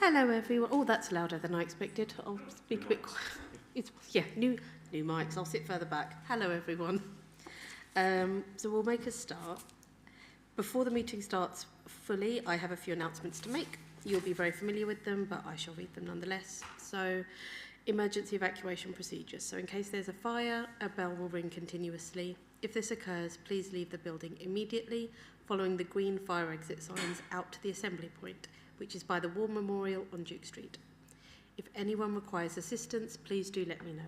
Hello everyone. Oh, that's louder than I expected. I'll speak a bit quiet. New mics. I'll sit further back. Hello everyone. So we'll make a start. Before the meeting starts fully, I have a few announcements to make. You'll be very familiar with them, but I shall read them nonetheless. So, emergency evacuation procedures. So in case there's a fire, a bell will ring continuously. If this occurs, please leave the building immediately, following the green fire exit signs out to the assembly point, which is by the War Memorial on Duke Street. If anyone requires assistance, please do let me know.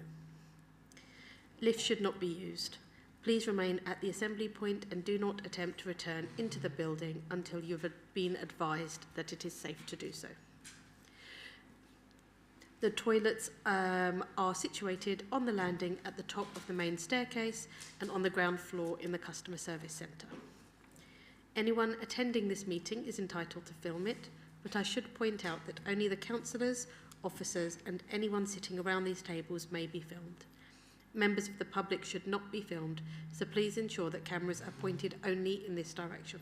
Lifts should not be used. Please remain at the assembly point and do not attempt to return into the building until you've been advised that it is safe to do so. The toilets are situated on the landing at the top of the main staircase and on the ground floor in the customer service centre. Anyone attending this meeting is entitled to film it, but I should point out that only the councillors, officers and anyone sitting around these tables may be filmed. Members of the public should not be filmed, so please ensure that cameras are pointed only in this direction.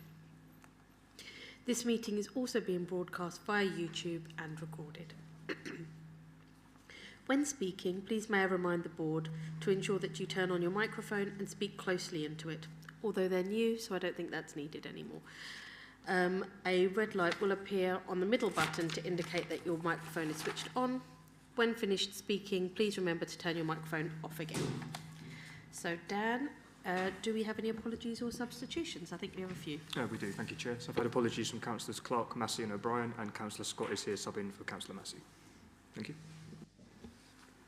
This meeting is also being broadcast via YouTube and recorded. When speaking, please may I remind the board to ensure that you turn on your microphone and speak closely into it, although they're new, so I don't think that's needed anymore. A red light will appear on the middle button to indicate that your microphone is switched on. When finished speaking, please remember to turn your microphone off again. So, Dan, do we have any apologies or substitutions? I think we have a few. We do, thank you, Chair. So I've had apologies from Councillors Clark, Massey and O'Brien, and Councillor Scott is here subbing for Councillor Massey. Thank you.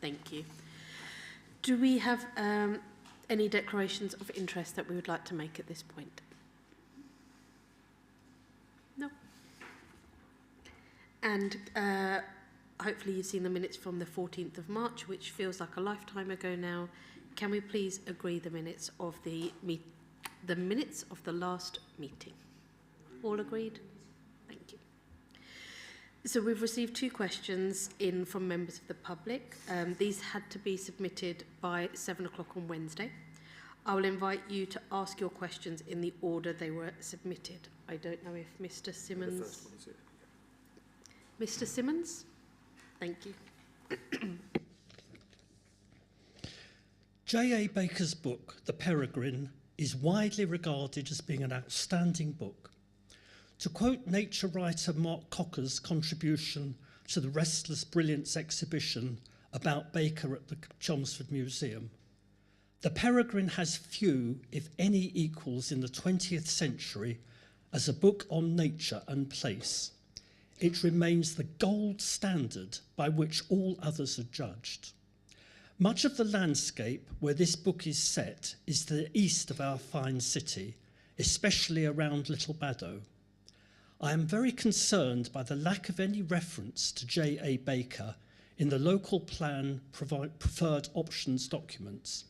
Thank you. Do we have any declarations of interest that we would like to make at this point? No. And hopefully you've seen the minutes from the 14th of March, which feels like a lifetime ago now. Can we please agree the minutes of the minutes of the last meeting? All agreed? Thank you. So we've received 2 questions in from members of the public. These had to be submitted by 7 o'clock on Wednesday. I will invite you to ask your questions in the order they were submitted. I don't know if Mr. Simmons... The first one is it. Mr. Simmons? Thank you. J.A. Baker's book, The Peregrine, is widely regarded as being an outstanding book. To quote nature writer Mark Cocker's contribution to the Restless Brilliance exhibition about Baker at the Chelmsford Museum, The Peregrine has few, if any, equals in the 20th century as a book on nature and place. It remains the gold standard by which all others are judged. Much of the landscape where this book is set is to the east of our fine city, especially around Little Baddow. I am very concerned by the lack of any reference to J.A. Baker in the local plan preferred options documents.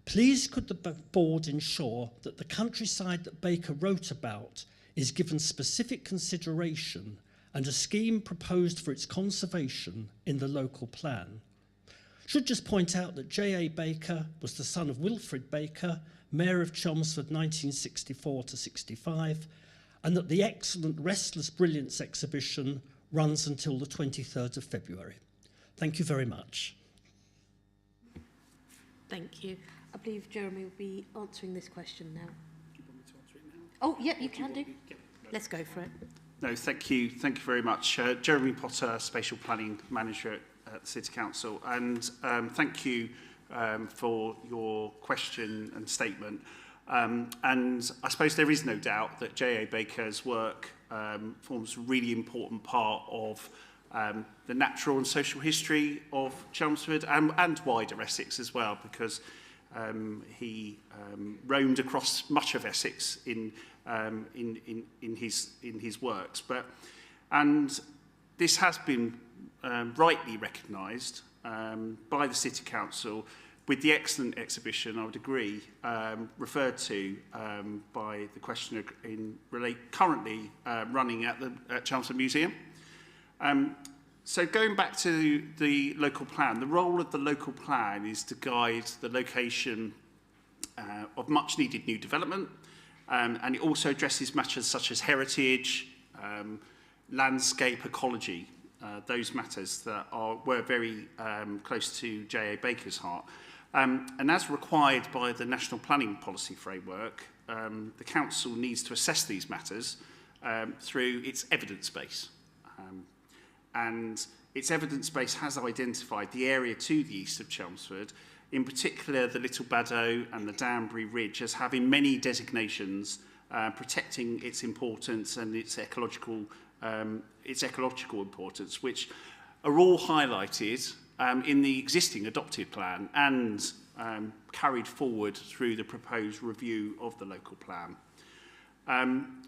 Please could the board ensure that the countryside that Baker wrote about is given specific consideration and a scheme proposed for its conservation in the local plan. Should just point out that J.A. Baker was the son of Wilfrid Baker, Mayor of Chelmsford 1964 to 65, and that the excellent Restless Brilliance exhibition runs until the 23rd of February. Thank you very much. Thank you. I believe Jeremy will be answering this question now. Do you want me to answer it now? Oh, yeah, you can do. Let's go for it. No, thank you. Thank you very much. Jeremy Potter, Spatial Planning Manager at the City Council. And thank you for your question and statement. And I suppose there is no doubt that J.A. Baker's work forms a really important part of the natural and social history of Chelmsford and wider Essex as well, because he roamed across much of Essex in his works. And this has been rightly recognised by the City Council with the excellent exhibition, I would agree, referred to by the questioner currently running at Chelmsford Museum. So going back to the local plan, the role of the local plan is to guide the location of much needed new development, and it also addresses matters such as heritage, landscape ecology. those matters that were very close to J.A. Baker's heart. And as required by the National Planning Policy Framework, the Council needs to assess these matters through its evidence base. And its evidence base has identified the area to the east of Chelmsford, in particular the Little Baddow and the Danbury Ridge, as having many designations protecting its importance and its ecological importance, which are all highlighted in the existing adopted plan and carried forward through the proposed review of the local plan.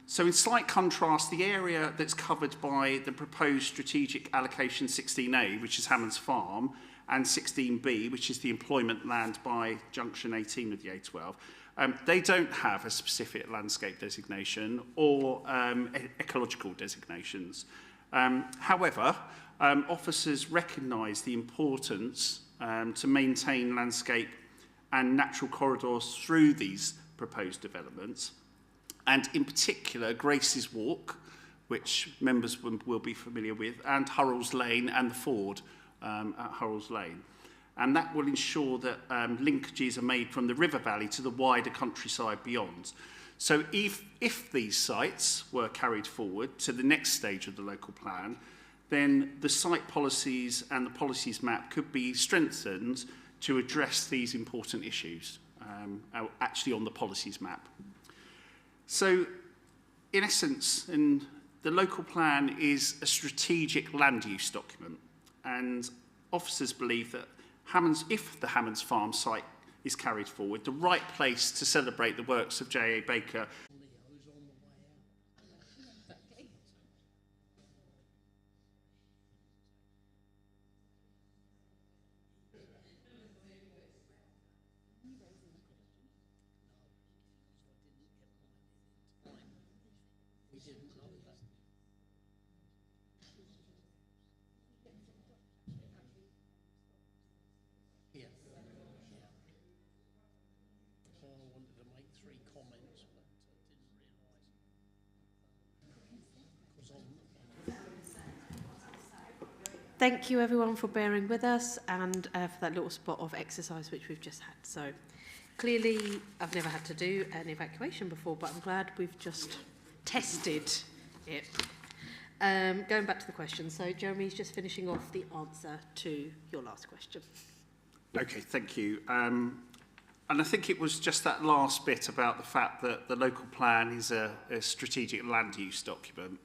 So in slight contrast, the area that's covered by the proposed strategic allocation 16A, which is Hammond's Farm, and 16B, which is the employment land by junction 18 of the A12, they don't have a specific landscape designation or ecological designations. However, officers recognise the importance to maintain landscape and natural corridors through these proposed developments. And in particular, Grace's Walk, which members will be familiar with, and Hurrell's Lane and the Ford at Hurrell's Lane. And that will ensure that linkages are made from the river valley to the wider countryside beyond. So if these sites were carried forward to the next stage of the local plan, then the site policies and the policies map could be strengthened to address these important issues, actually on the policies map. So, in essence, the local plan is a strategic land use document, and officers believe that if the Hammond's Farm site is carried forward, the right place to celebrate the works of J.A. Baker Thank you everyone for bearing with us and for that little spot of exercise which we've just had. So clearly I've never had to do an evacuation before, but I'm glad we've just tested it. Going back to the question, so Jeremy's just finishing off the answer to your last question. Okay, thank you. And I think it was just that last bit about the fact that the local plan is a strategic land use document.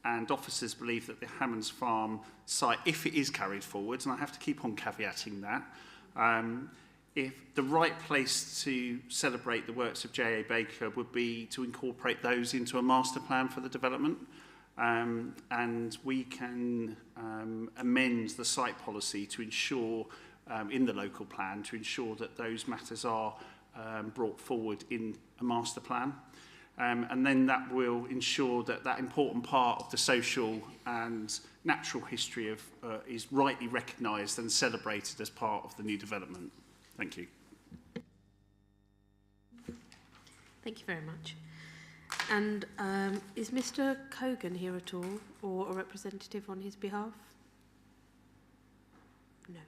And officers believe that the Hammond's Farm site, if it is carried forward, and I have to keep on caveating that, if the right place to celebrate the works of J.A. Baker would be to incorporate those into a master plan for the development. And we can amend the site policy to ensure, in the local plan, to ensure that those matters are brought forward in a master plan. And then that will ensure that that important part of the social and natural history is rightly recognised and celebrated as part of the new development. Thank you. Thank you very much. And is Mr. Cogan here at all, or a representative on his behalf? No.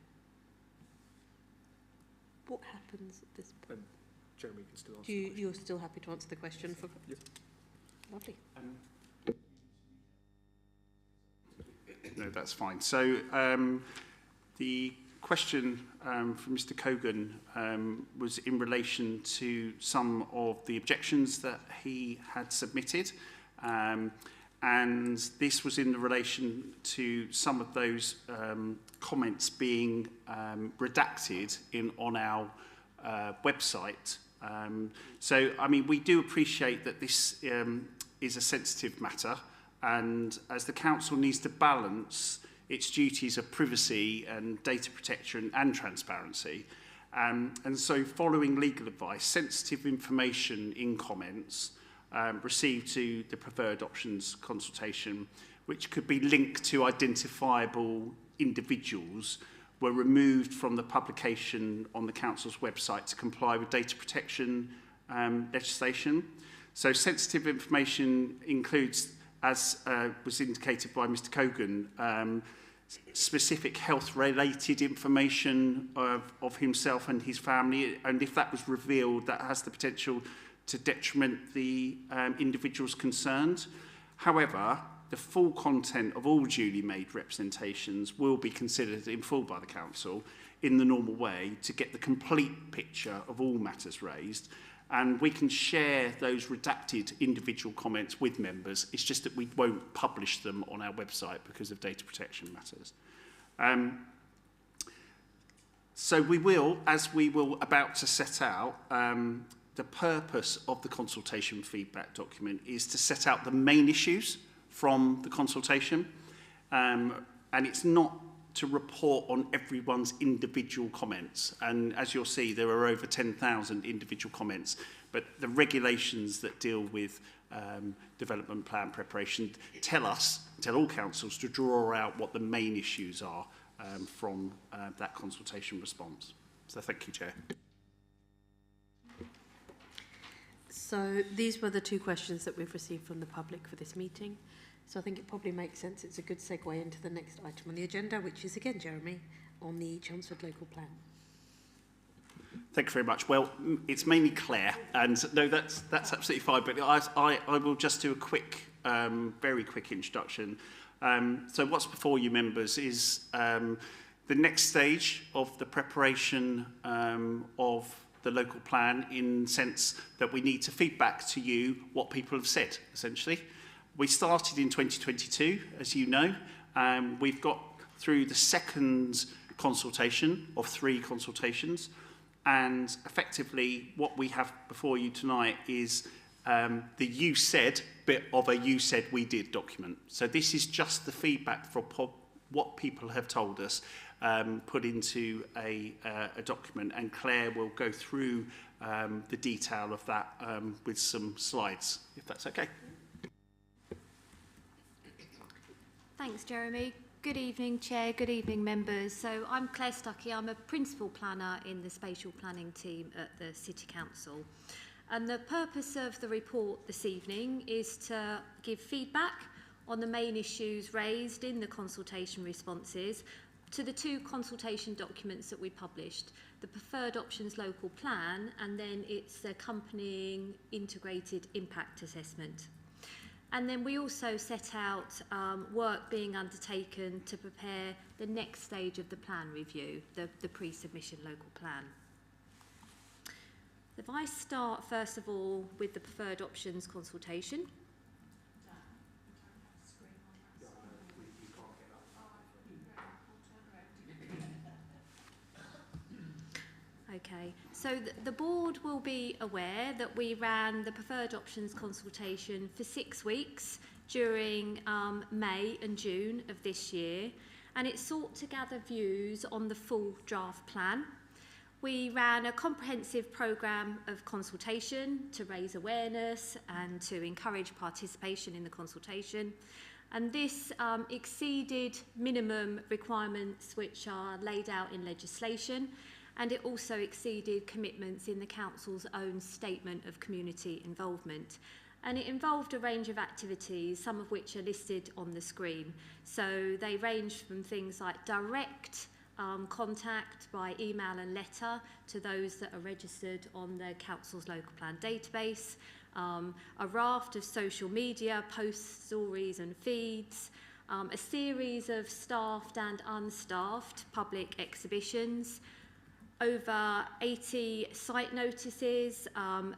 What happens at this point? Jeremy can still answer the question. You're still happy to answer the question? For... Yep. Lovely. No, that's fine. So the question from Mr. Cogan was in relation to some of the objections that he had submitted. And this was in relation to some of those comments being redacted on our website. So, I mean, we do appreciate that this is a sensitive matter, and as the council needs to balance its duties of privacy and data protection and transparency. And so following legal advice, sensitive information in comments received to the preferred options consultation, which could be linked to identifiable individuals, were removed from the publication on the council's website to comply with data protection legislation. So sensitive information includes as was indicated by Mr Cogan, specific health-related information of himself and his family, and if that was revealed, that has the potential to detriment the individuals concerned. However, the full content of all duly made representations will be considered in full by the Council in the normal way to get the complete picture of all matters raised, and we can share those redacted individual comments with members. It's just that we won't publish them on our website because of data protection matters. So we will, as we will about to set out, the purpose of the consultation feedback document is to set out the main issues from the consultation, and it's not to report on everyone's individual comments. And as you'll see, there are over 10,000 individual comments, but the regulations that deal with development plan preparation tell all councils to draw out what the main issues are from that consultation response. So thank you, Chair. So these were the two questions that we've received from the public for this meeting. So I think it probably makes sense. It's a good segue into the next item on the agenda, which is again, Jeremy, on the Chelmsford local plan. Thank you very much. Well, it's mainly Claire, and no, that's absolutely fine. But I will just do a quick, very quick introduction. So what's before you, members, is the next stage of the preparation of the local plan, in the sense that we need to feed back to you what people have said, essentially. We started in 2022, as you know. We've got through the second consultation of 3 consultations, and effectively what we have before you tonight is the you said bit of a you said we did document. So this is just the feedback from what people have told us, put into a document, and Claire will go through the detail of that with some slides, if that's okay. Thanks, Jeremy. Good evening, Chair. Good evening, members. So I'm Claire Stuckey. I'm a Principal Planner in the Spatial Planning team at the City Council. And the purpose of the report this evening is to give feedback on the main issues raised in the consultation responses to the 2 consultation documents that we published, the Preferred Options Local Plan and then its accompanying Integrated Impact Assessment. And then we also set out work being undertaken to prepare the next stage of the plan review, the pre-submission local plan. If I start first of all with the preferred options consultation. Okay, so the board will be aware that we ran the preferred options consultation for 6 weeks during May and June of this year, and it sought to gather views on the full draft plan. We ran a comprehensive programme of consultation to raise awareness and to encourage participation in the consultation, and this exceeded minimum requirements which are laid out in legislation, and it also exceeded commitments in the Council's own statement of community involvement. And it involved a range of activities, some of which are listed on the screen. So they ranged from things like direct contact by email and letter to those that are registered on the Council's local plan database, a raft of social media posts, stories and feeds, a series of staffed and unstaffed public exhibitions, over 80 site notices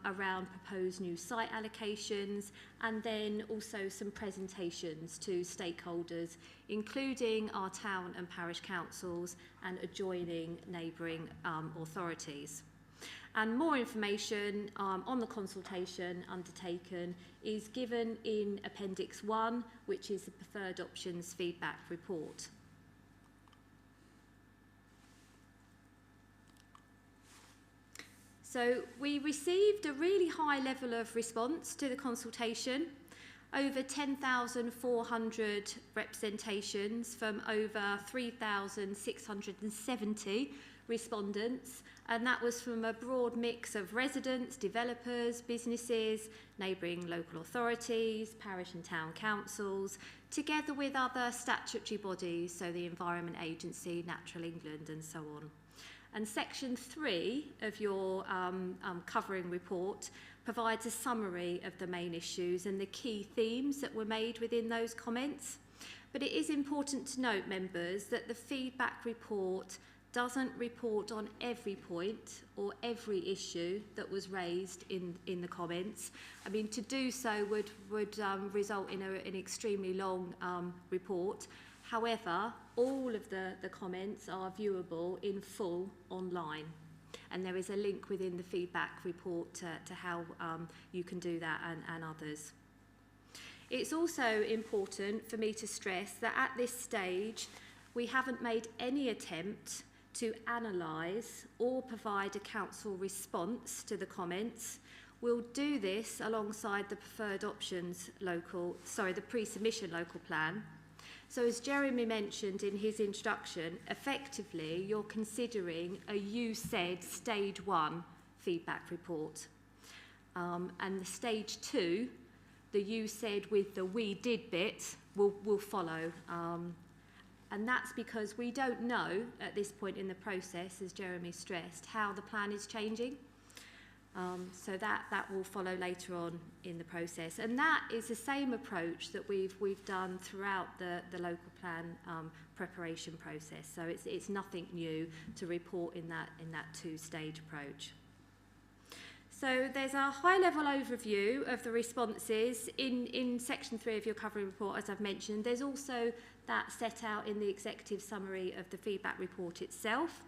around proposed new site allocations, and then also some presentations to stakeholders, including our town and parish councils and adjoining neighbouring authorities. And more information on the consultation undertaken is given in Appendix 1, which is the Preferred Options Feedback Report. So we received a really high level of response to the consultation, over 10,400 representations from over 3,670 respondents and that was from a broad mix of residents, developers, businesses, neighbouring local authorities, parish and town councils, together with other statutory bodies, so the Environment Agency, Natural England and so on. And section 3 of your covering report provides a summary of the main issues and the key themes that were made within those comments. But it is important to note, members, that the feedback report doesn't report on every point or every issue that was raised in the comments. I mean, to do so would result in an extremely long report. However, all of the comments are viewable in full online, and there is a link within the feedback report to how you can do that and others. It's also important for me to stress that at this stage, we haven't made any attempt to analyse or provide a council response to the comments. We'll do this alongside the preferred options the pre-submission local plan. So as Jeremy mentioned in his introduction, effectively you're considering a you said stage 1 feedback report. And the stage 2, the you said with the we did bit, will follow. And that's because we don't know at this point in the process, as Jeremy stressed, how the plan is changing. So that will follow later on in the process. And that is the same approach that we've done throughout the local plan preparation process. So it's nothing new to report in that two-stage approach. So there's a high-level overview of the responses in section 3 of your covering report, as I've mentioned. There's also that set out in the executive summary of the feedback report itself.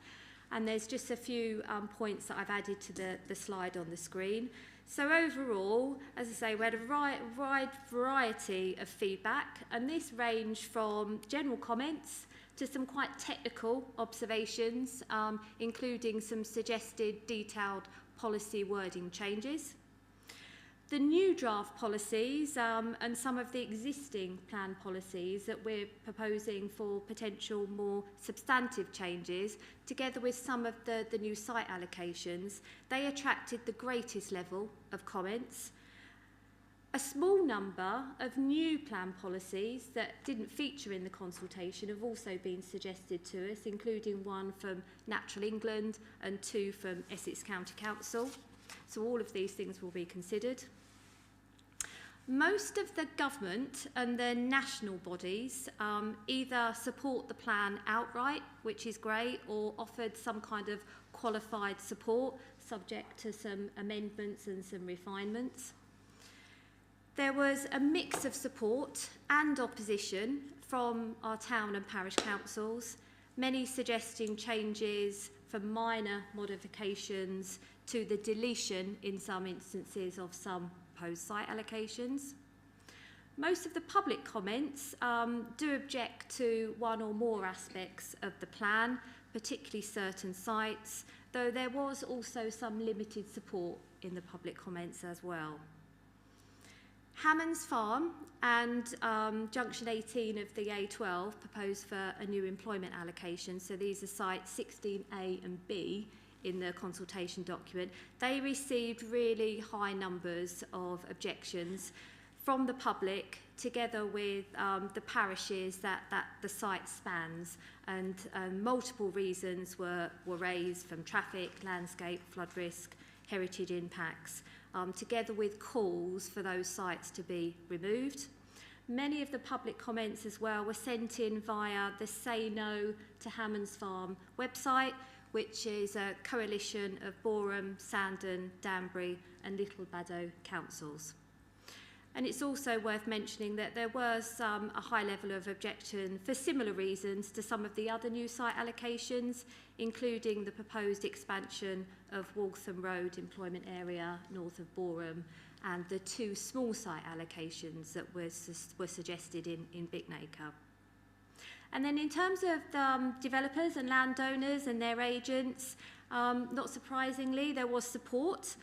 And there's just a few points that I've added to the slide on the screen. So overall, as I say, we had a wide variety of feedback, and this ranged from general comments to some quite technical observations, including some suggested detailed policy wording changes. The new draft policies and some of the existing plan policies that we're proposing for potential more substantive changes, together with some of the new site allocations, they attracted the greatest level of comments. A small number of new plan policies that didn't feature in the consultation have also been suggested to us, including one from Natural England and 2 from Essex County Council. So all of these things will be considered. Most of the government and the national bodies either support the plan outright, which is great, or offered some kind of qualified support, subject to some amendments and some refinements. There was a mix of support and opposition from our town and parish councils, many suggesting changes from minor modifications to the deletion in some instances of some proposed site allocations. Most of the public comments do object to one or more aspects of the plan, particularly certain sites, though there was also some limited support in the public comments as well. Hammond's Farm and Junction 18 of the A12 proposed for a new employment allocation, so these are sites 16A and B in the consultation document. They received really high numbers of objections from the public, together with the parishes that the site spans, and multiple reasons were raised from traffic, landscape, flood risk, heritage impacts, together with calls for those sites to be removed. Many of the public comments as well were sent in via the Say No to Hammond's Farm website, which is a coalition of Boreham, Sandon, Danbury and Little Baddow councils. And it's also worth mentioning that there was a high level of objection for similar reasons to some of the other new site allocations, including the proposed expansion of Waltham Road employment area north of Boreham and the 2 small site allocations that were suggested in Bicknaker. And then in terms of developers and landowners and their agents, not surprisingly, there was support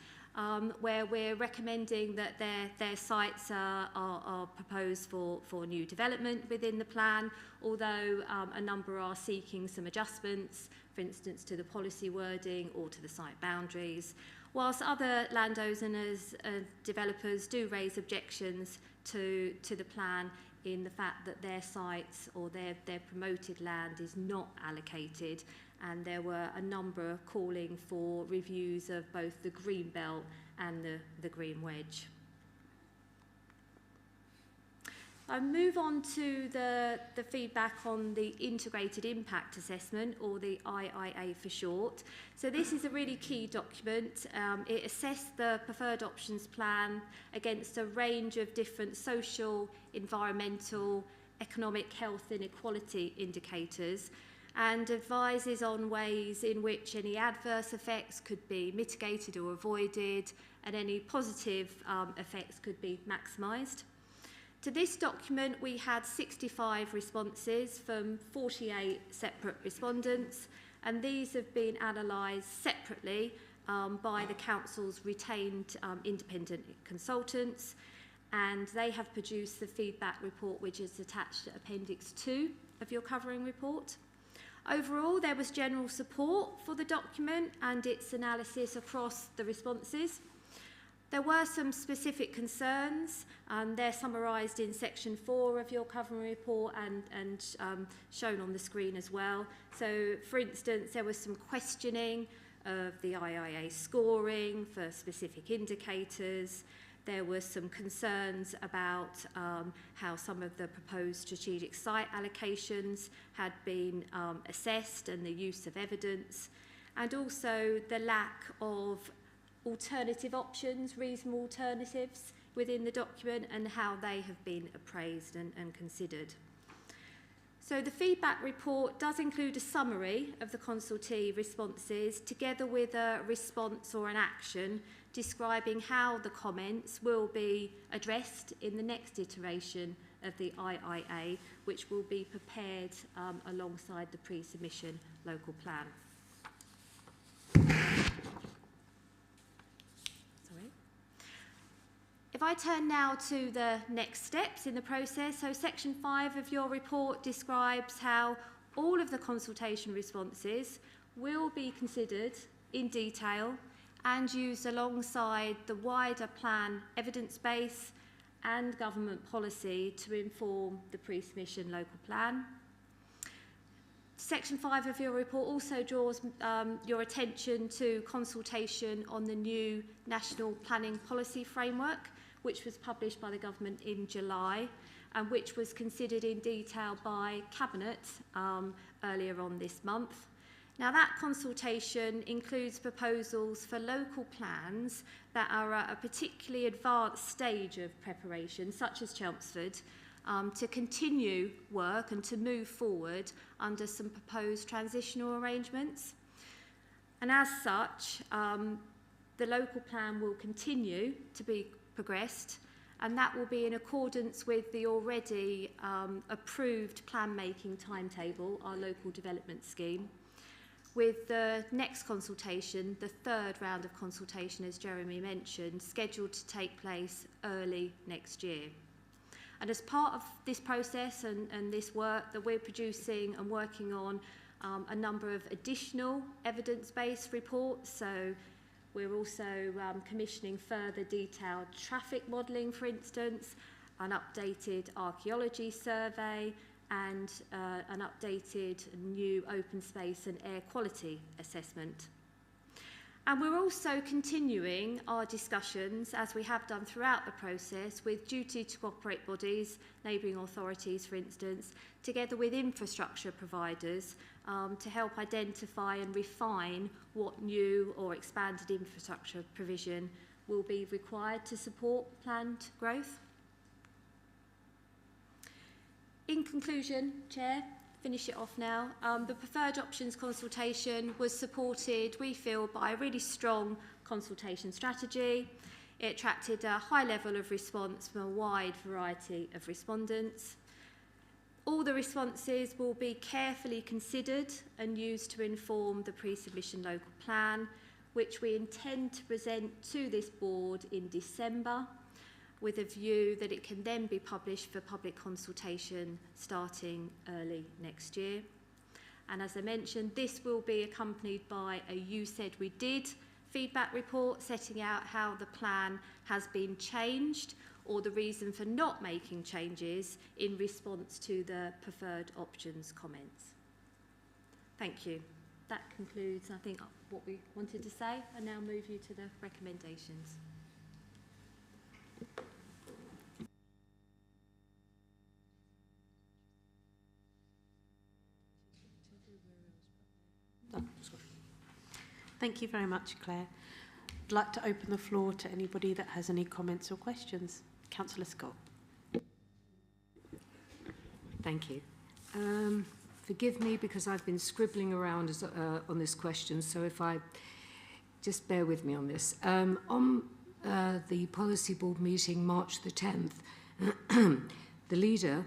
where we're recommending that their sites are proposed for new development within the plan, although a number are seeking some adjustments, for instance, to the policy wording or to the site boundaries, whilst other landowners and developers do raise objections to the plan in the fact that their sites or their promoted land is not allocated, and there were a number calling for reviews of both the green belt and the green wedge. I move on to the feedback on the Integrated Impact Assessment, or the IIA for short. So this is a really key document. It assessed the preferred options plan against a range of different social, environmental, economic, health inequality indicators, and advises on ways in which any adverse effects could be mitigated or avoided, and any positive effects could be maximised. To this document, we had 65 responses from 48 separate respondents, and these have been analysed separately by the Council's retained independent consultants, and they have produced the feedback report, which is attached to Appendix 2 of your covering report. Overall, there was general support for the document and its analysis across the responses. There were some specific concerns, and they're summarised in section 4 of your covering report and shown on the screen as well. So, for instance, there was some questioning of the IIA scoring for specific indicators. There were some concerns about how some of the proposed strategic site allocations had been assessed and the use of evidence, and also the lack of alternative options, reasonable alternatives within the document, and how they have been appraised and considered. So the feedback report does include a summary of the consultee responses, together with a response or an action describing how the comments will be addressed in the next iteration of the IIA, which will be prepared alongside the pre-submission local plan. If I turn now to the next steps in the process, so section 5 of your report describes how all of the consultation responses will be considered in detail and used alongside the wider plan evidence base and government policy to inform the pre-submission local plan. Section 5 of your report also draws your attention to consultation on the new National Planning Policy Framework, which was published by the government in July and which was considered in detail by Cabinet earlier on this month. Now, that consultation includes proposals for local plans that are at a particularly advanced stage of preparation, such as Chelmsford, to continue work and to move forward under some proposed transitional arrangements. And as such, the local plan will continue to be progressed, and that will be in accordance with the already approved plan-making timetable, our local development scheme, with the next consultation, the third round of consultation, as Jeremy mentioned, scheduled to take place early next year. And as part of this process and this work that we're producing and working on a number of additional evidence-based reports, so we're also commissioning further detailed traffic modelling, for instance, an updated archaeology survey, and an updated new open space and air quality assessment. And we're also continuing our discussions, as we have done throughout the process, with duty to cooperate bodies, neighbouring authorities, for instance, together with infrastructure providers, to help identify and refine what new or expanded infrastructure provision will be required to support planned growth. In conclusion, Chair, finish it off now. The preferred options consultation was supported, we feel, by a really strong consultation strategy. It attracted a high level of response from a wide variety of respondents. All the responses will be carefully considered and used to inform the pre-submission local plan, which we intend to present to this board in December, with a view that it can then be published for public consultation starting early next year. And as I mentioned, this will be accompanied by a "You Said We Did" feedback report setting out how the plan has been changed or the reason for not making changes in response to the preferred options comments. Thank you. That concludes, I think, what we wanted to say. I now move you to the recommendations. Thank you very much, Claire. I'd like to open the floor to anybody that has any comments or questions. Councillor Scott. Thank you. Forgive me because I've been scribbling around on this question, so if I just bear with me on this. On the Policy Board meeting March the 10th, the leader,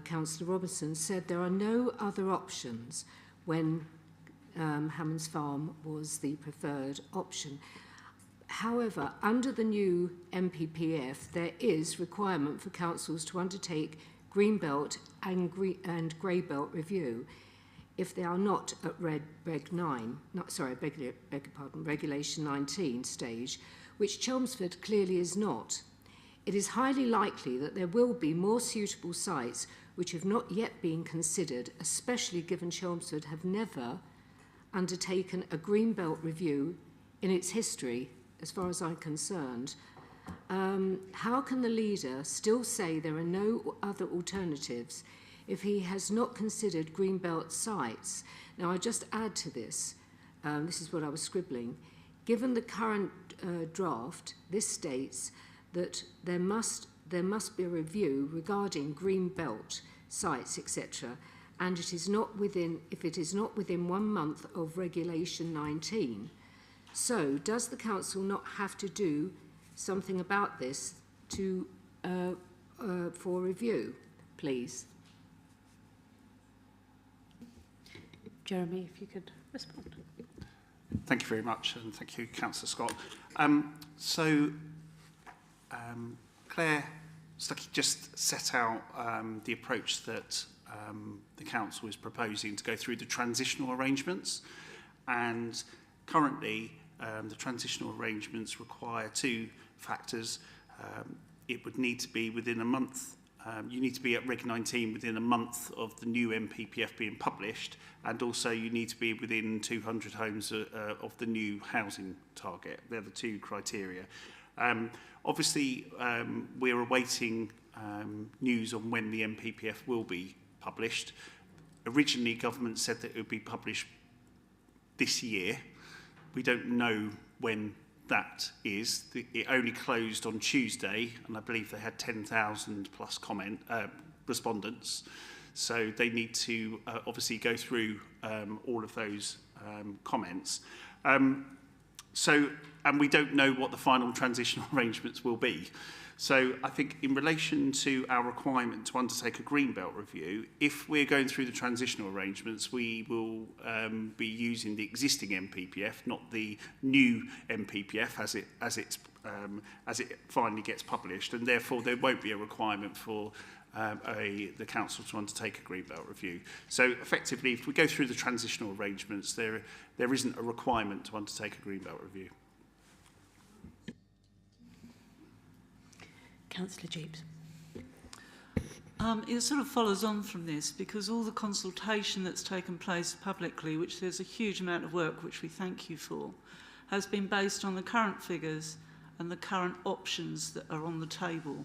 Councillor Robinson, said there are no other options when Hammond's Farm was the preferred option. However, under the new MPPF, there is requirement for councils to undertake green belt and grey belt review if they are not at regulation 19 stage, which Chelmsford clearly is not. It is highly likely that there will be more suitable sites which have not yet been considered, especially given Chelmsford have never undertaken a green belt review in its history, as far as I'm concerned. How can the leader still say there are no other alternatives if he has not considered green belt sites? Now, I just add to this, this is what I was scribbling. Given the current draft, this states that there must be a review regarding green belt sites, etc., and it is not within, if it is not within 1 month of regulation 19. So, does the council not have to do something about this to for review, please? Jeremy, if you could respond. Thank you very much, and thank you, Councillor Scott. Claire Stuckey just set out the approach that the council is proposing to go through the transitional arrangements, and currently the transitional arrangements require 2 factors. It would need to be within a month. You need to be at Reg 19 within a month of the new MPPF being published, and also you need to be within 200 homes of the new housing target. They're the 2 criteria. Obviously, we're awaiting news on when the MPPF will be published. Originally, government said that it would be published this year. We don't know when that is. It only closed on Tuesday, and I believe they had 10,000 plus respondents. So they need to obviously go through all of those comments. And we don't know what the final transitional arrangements will be. So I think in relation to our requirement to undertake a greenbelt review, if we're going through the transitional arrangements, we will be using the existing MPPF, not the new MPPF as it finally gets published, and therefore there won't be a requirement for the council to undertake a greenbelt review. So effectively, if we go through the transitional arrangements, there isn't a requirement to undertake a greenbelt review. Councillor Jeeps. It sort of follows on from this, because all the consultation that's taken place publicly, which there's a huge amount of work which we thank you for, has been based on the current figures and the current options that are on the table.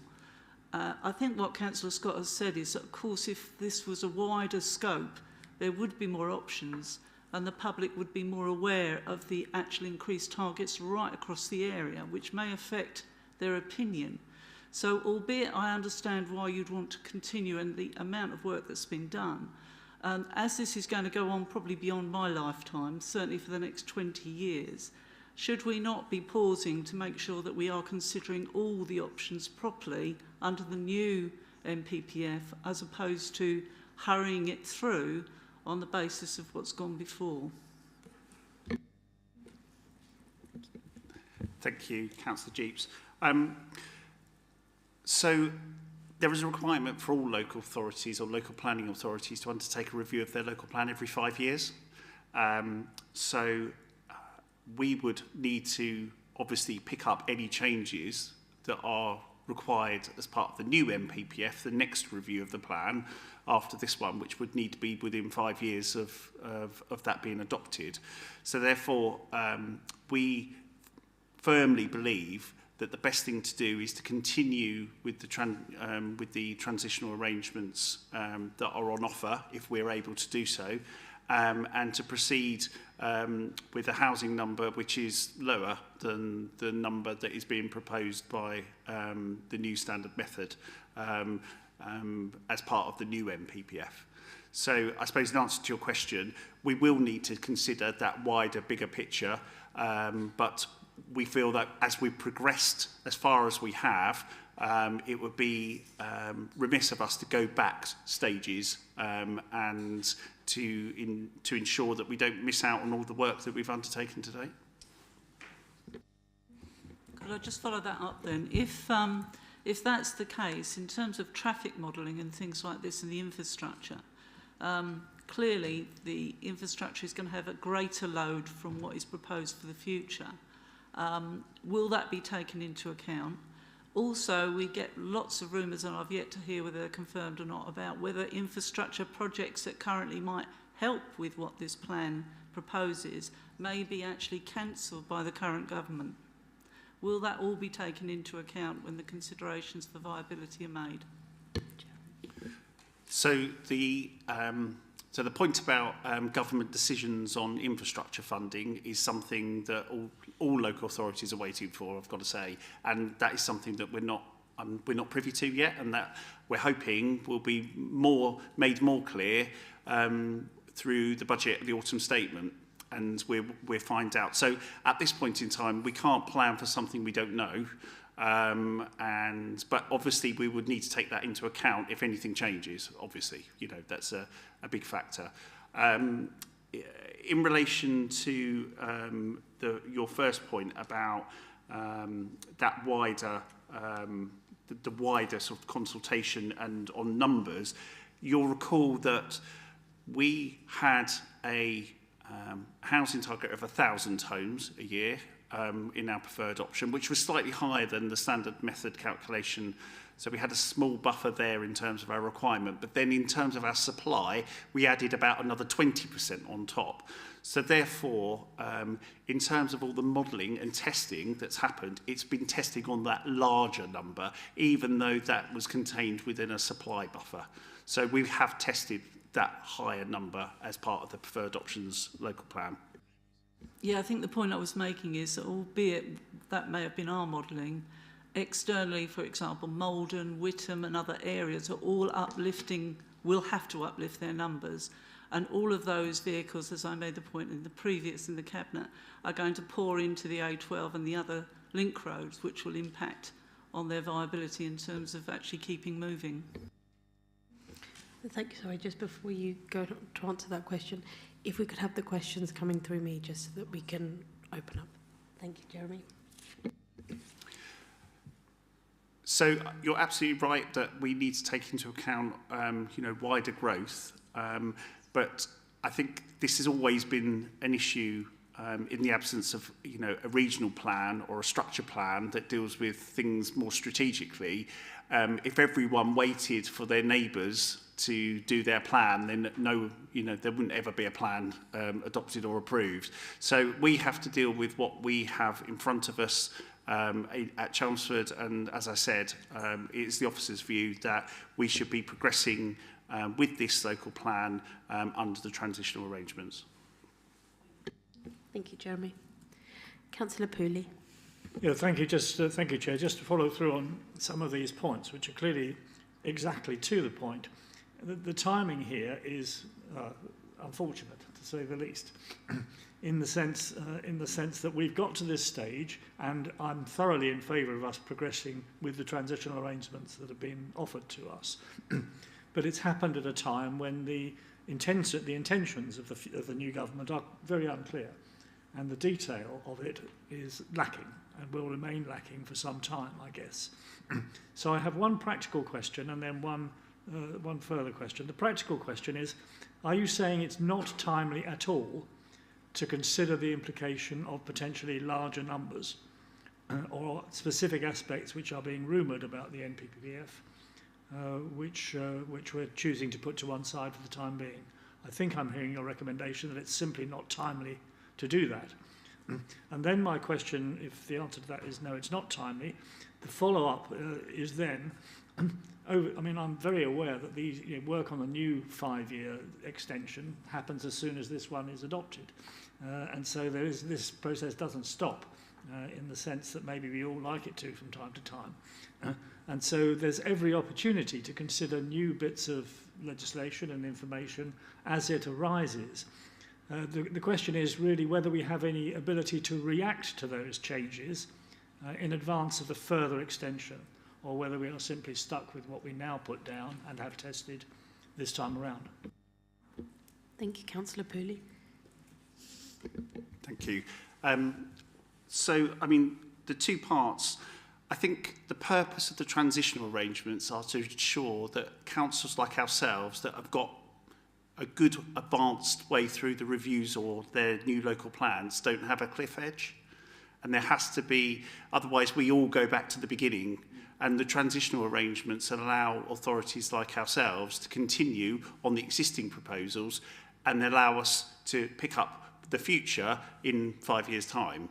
I think what Councillor Scott has said is that, of course, if this was a wider scope, there would be more options and the public would be more aware of the actual increased targets right across the area, which may affect their opinion. So, albeit I understand why you'd want to continue and the amount of work that's been done, as this is going to go on probably beyond my lifetime, certainly for the next 20 years, should we not be pausing to make sure that we are considering all the options properly under the new MPPF, as opposed to hurrying it through on the basis of what's gone before? Thank you, Councillor Jeeps. So there is a requirement for all local authorities or local planning authorities to undertake a review of their local plan every 5 years. We would need to obviously pick up any changes that are required as part of the new MPPF, the next review of the plan after this one, which would need to be within 5 years of that being adopted. So therefore, we firmly believe that the best thing to do is to continue with the transitional arrangements that are on offer, if we're able to do so, and to proceed with a housing number which is lower than the number that is being proposed by the new standard method as part of the new MPPF. So I suppose in answer to your question, we will need to consider that wider, bigger picture, but we feel that as we've progressed as far as we have, it would be remiss of us to go back stages and to ensure that we don't miss out on all the work that we've undertaken today. Could I just follow that up then? If that's the case, in terms of traffic modelling and things like this and the infrastructure, clearly the infrastructure is going to have a greater load from what is proposed for the future. Will that be taken into account? Also, we get lots of rumours, and I've yet to hear whether they're confirmed or not, about whether infrastructure projects that currently might help with what this plan proposes may be actually cancelled by the current government. Will that all be taken into account when the considerations for viability are made? So the point about government decisions on infrastructure funding is something that all local authorities are waiting for, I've got to say, and that is something that we're not privy to yet, and that we're hoping will be made more clear through the budget, the autumn statement, and we'll find out. So at this point in time, we can't plan for something we don't know. But obviously we would need to take that into account if anything changes. Obviously, that's a big factor. In relation to your first point about that wider, the wider sort of consultation and on numbers, you'll recall that we had a housing target of 1,000 homes a year. In our preferred option, which was slightly higher than the standard method calculation. So we had a small buffer there in terms of our requirement, but then in terms of our supply, we added about another 20% on top. So therefore, in terms of all the modelling and testing that's happened, it's been testing on that larger number, even though that was contained within a supply buffer. So we have tested that higher number as part of the preferred options local plan. Yeah, I think the point I was making is that albeit that may have been our modelling, externally, for example, Malden, Witham and other areas are all uplifting, will have to uplift their numbers. And all of those vehicles, as I made the point in the Cabinet, are going to pour into the A12 and the other link roads, which will impact on their viability in terms of actually keeping moving. Thank you. Sorry, just before you go to answer that question, if we could have the questions coming through me just so that we can open up. Thank you, Jeremy. So you're absolutely right that we need to take into account, wider growth. But I think this has always been an issue in the absence of, a regional plan or a structure plan that deals with things more strategically. If everyone waited for their neighbours to do their plan, then there wouldn't ever be a plan adopted or approved. So we have to deal with what we have in front of us at Chelmsford, and as I said, it's the officer's view that we should be progressing with this local plan under the transitional arrangements. Thank you, Jeremy. Councillor Pooley. Yeah, thank you. Thank you, Chair. Just to follow through on some of these points, which are clearly exactly to the point. The timing here is unfortunate, to say the least, in the sense that we've got to this stage, and I'm thoroughly in favour of us progressing with the transitional arrangements that have been offered to us. But it's happened at a time when the intentions of the new government are very unclear, and the detail of it is lacking. and will remain lacking for some time, I guess. So I have one practical question and then one further question. The practical question is, are you saying it's not timely at all to consider the implication of potentially larger numbers or specific aspects which are being rumoured about the NPPF, which we're choosing to put to one side for the time being? I think I'm hearing your recommendation that it's simply not timely to do that. And then my question, if the answer to that is no, it's not timely, the follow-up is then, I mean, I'm very aware that the work on the new 5-year extension happens as soon as this one is adopted. And so this process doesn't stop in the sense that maybe we all like it to from time to time. And so there's every opportunity to consider new bits of legislation and information as it arises. The question is really whether we have any ability to react to those changes in advance of the further extension, or whether we are simply stuck with what we now put down and have tested this time around. Thank you, Councillor Pooley. Thank you. So, I mean, the two parts, I think the purpose of the transitional arrangements are to ensure that councils like ourselves that have got a good advanced way through the reviews or their new local plans don't have a cliff edge. And there has to be, otherwise we all go back to the beginning, and the transitional arrangements allow authorities like ourselves to continue on the existing proposals and allow us to pick up the future in 5 years' time,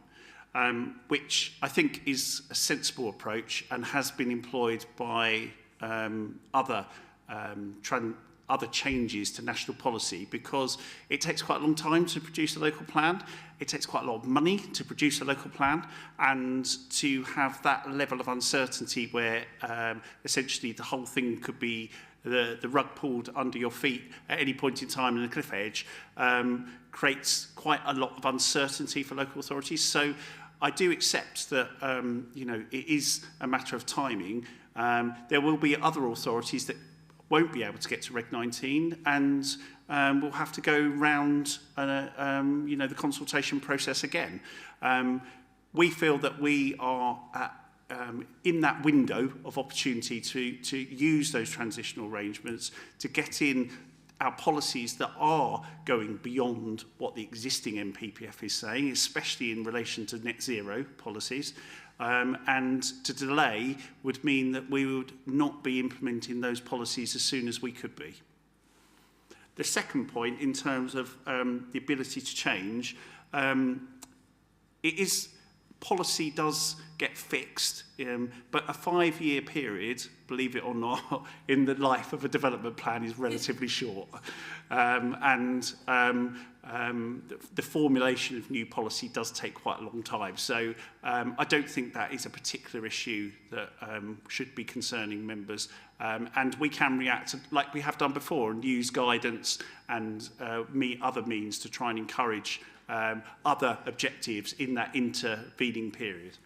which I think is a sensible approach and has been employed by other changes to national policy, because it takes quite a long time to produce a local plan, it takes quite a lot of money to produce a local plan, and to have that level of uncertainty where essentially the whole thing could be the rug pulled under your feet at any point in time in the cliff edge creates quite a lot of uncertainty for local authorities. So I do accept that it is a matter of timing. There will be other authorities that won't be able to get to Reg 19, and we'll have to go round the consultation process again. We feel that we are in that window of opportunity to use those transitional arrangements to get in our policies that are going beyond what the existing NPPF is saying, especially in relation to net zero policies. And to delay would mean that we would not be implementing those policies as soon as we could be. The second point, in terms of the ability to change, policy does get fixed, but a 5-year period, believe it or not, in the life of a development plan is relatively short. The formulation of new policy does take quite a long time. So I don't think that is a particular issue that should be concerning members. And we can react like we have done before and use guidance and other means to try and encourage other objectives in that intervening period.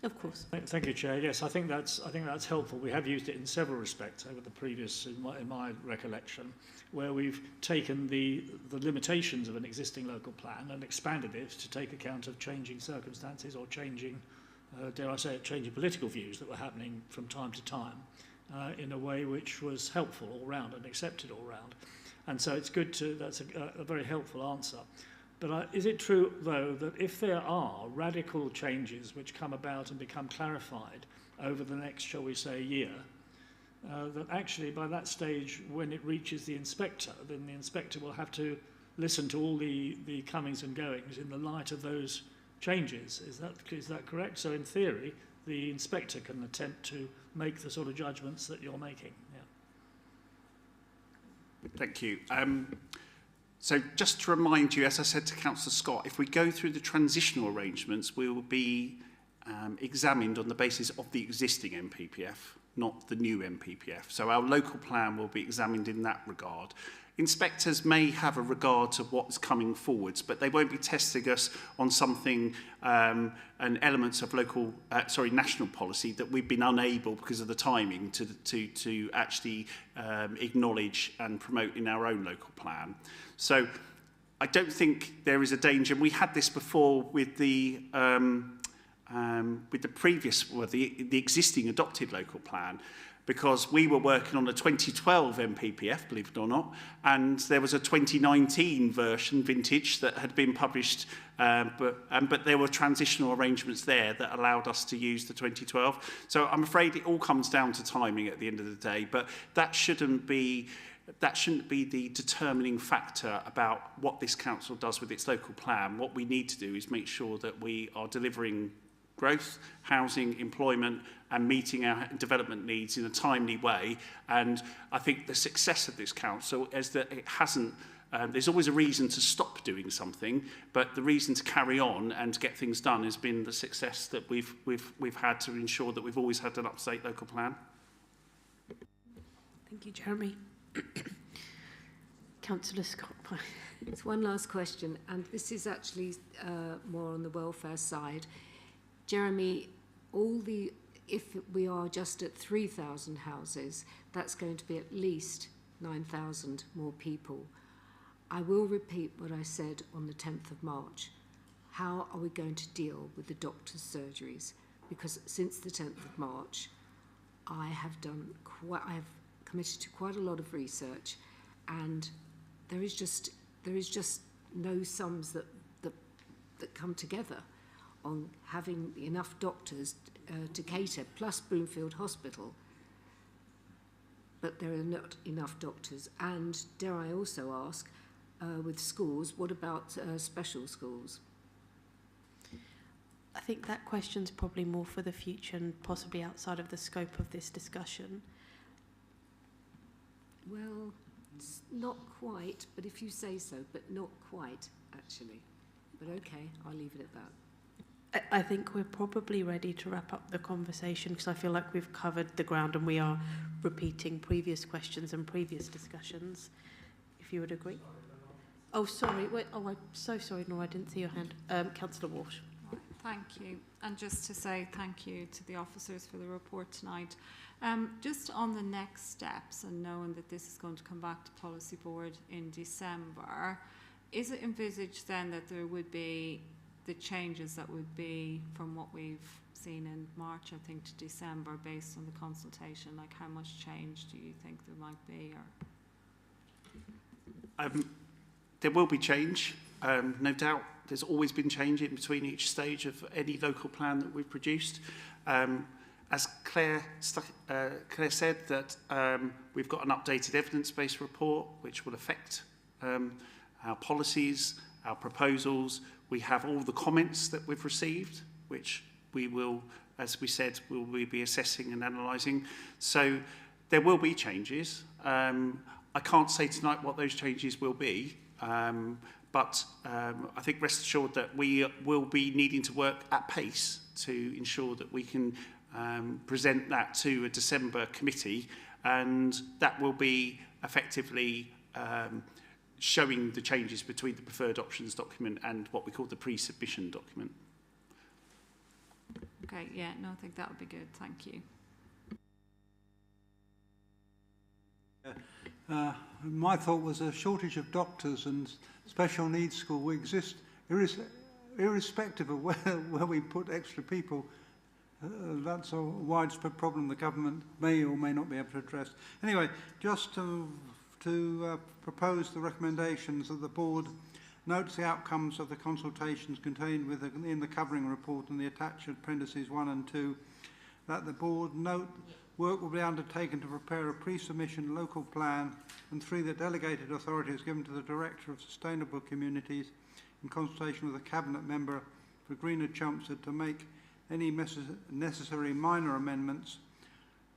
Of course. Thank you, Chair. Yes, I think that's helpful. We have used it in several respects over the previous, in my recollection, where we've taken the limitations of an existing local plan and expanded it to take account of changing circumstances or changing, dare I say it, changing political views that were happening from time to time in a way which was helpful all round and accepted all round. And so it's good that's a very helpful answer. But is it true, though, that if there are radical changes which come about and become clarified over the next, shall we say, year, that actually by that stage, when it reaches the inspector, then the inspector will have to listen to all the comings and goings in the light of those changes? Is that correct? So in theory, the inspector can attempt to make the sort of judgments that you're making. Yeah. Thank you. So just to remind you, as I said to Councillor Scott, if we go through the transitional arrangements, we will be examined on the basis of the existing NPPF, not the new NPPF. So our local plan will be examined in that regard. Inspectors may have a regard to what's coming forwards, but they won't be testing us on something and elements of national policy that we've been unable, because of the timing, to actually acknowledge and promote in our own local plan. So I don't think there is a danger. And we had this before with the previous, well, the existing adopted local plan, because we were working on a 2012 MPPF, believe it or not, and there was a 2019 version, vintage, that had been published, but there were transitional arrangements there that allowed us to use the 2012. So I'm afraid it all comes down to timing at the end of the day, but that shouldn't be the determining factor about what this council does with its local plan. What we need to do is make sure that we are delivering growth, housing, employment, and meeting our development needs in a timely way. And I think the success of this council is that it hasn't, there's always a reason to stop doing something, but the reason to carry on and to get things done has been the success that we've had to ensure that we've always had an up-to-date local plan. Thank you, Jeremy. Councillor Scott. It's one last question, and this is actually more on the welfare side. Jeremy, if we are just at 3,000 houses, that's going to be at least 9,000 more people. I will repeat what I said on the 10th of March. How are we going to deal with the doctor's surgeries? Because since the 10th of March, I have committed to quite a lot of research, and there is just no sums that come together on having enough doctors to cater, plus Broomfield Hospital. But there are not enough doctors. And dare I also ask, with schools, what about special schools? I think that question's probably more for the future and possibly outside of the scope of this discussion. Well, it's not quite, but if you say so, but not quite, actually. But okay, I'll leave it at that. I think we're probably ready to wrap up the conversation, because I feel like we've covered the ground and we are repeating previous questions and previous discussions, if you would agree. Oh, sorry. Wait, I'm so sorry, Nora, I didn't see your hand. Councillor Walsh. Thank you. And just to say thank you to the officers for the report tonight. Just on the next steps, and knowing that this is going to come back to Policy Board in December, is it envisaged then that there would be the changes that would be from what we've seen in March, I think, to December, based on the consultation? Like, how much change do you think there might be? Or There will be change, no doubt. There's always been change in between each stage of any local plan that we've produced. As Claire said, that we've got an updated evidence-based report which will affect our policies, our proposals. We have all the comments that we've received, which we will, as we said, we'll be assessing and analysing. So there will be changes. I can't say tonight what those changes will be, but I think rest assured that we will be needing to work at pace to ensure that we can present that to a December committee, and that will be effectively showing the changes between the preferred options document and what we call the pre-submission document. okay, yeah, no, I think that would be good. Thank you. My thought was a shortage of doctors and special needs school will exist irrespective of where we put extra people. That's a widespread problem the government may or may not be able to address. Anyway, just to propose the recommendations that the board notes the outcomes of the consultations contained in the covering report and the attached appendices 1 and 2, that the board note work will be undertaken to prepare a pre-submission local plan, and 3, that delegated authority is given to the Director of Sustainable Communities in consultation with a Cabinet member for Greener Chelmsford to make any necessary minor amendments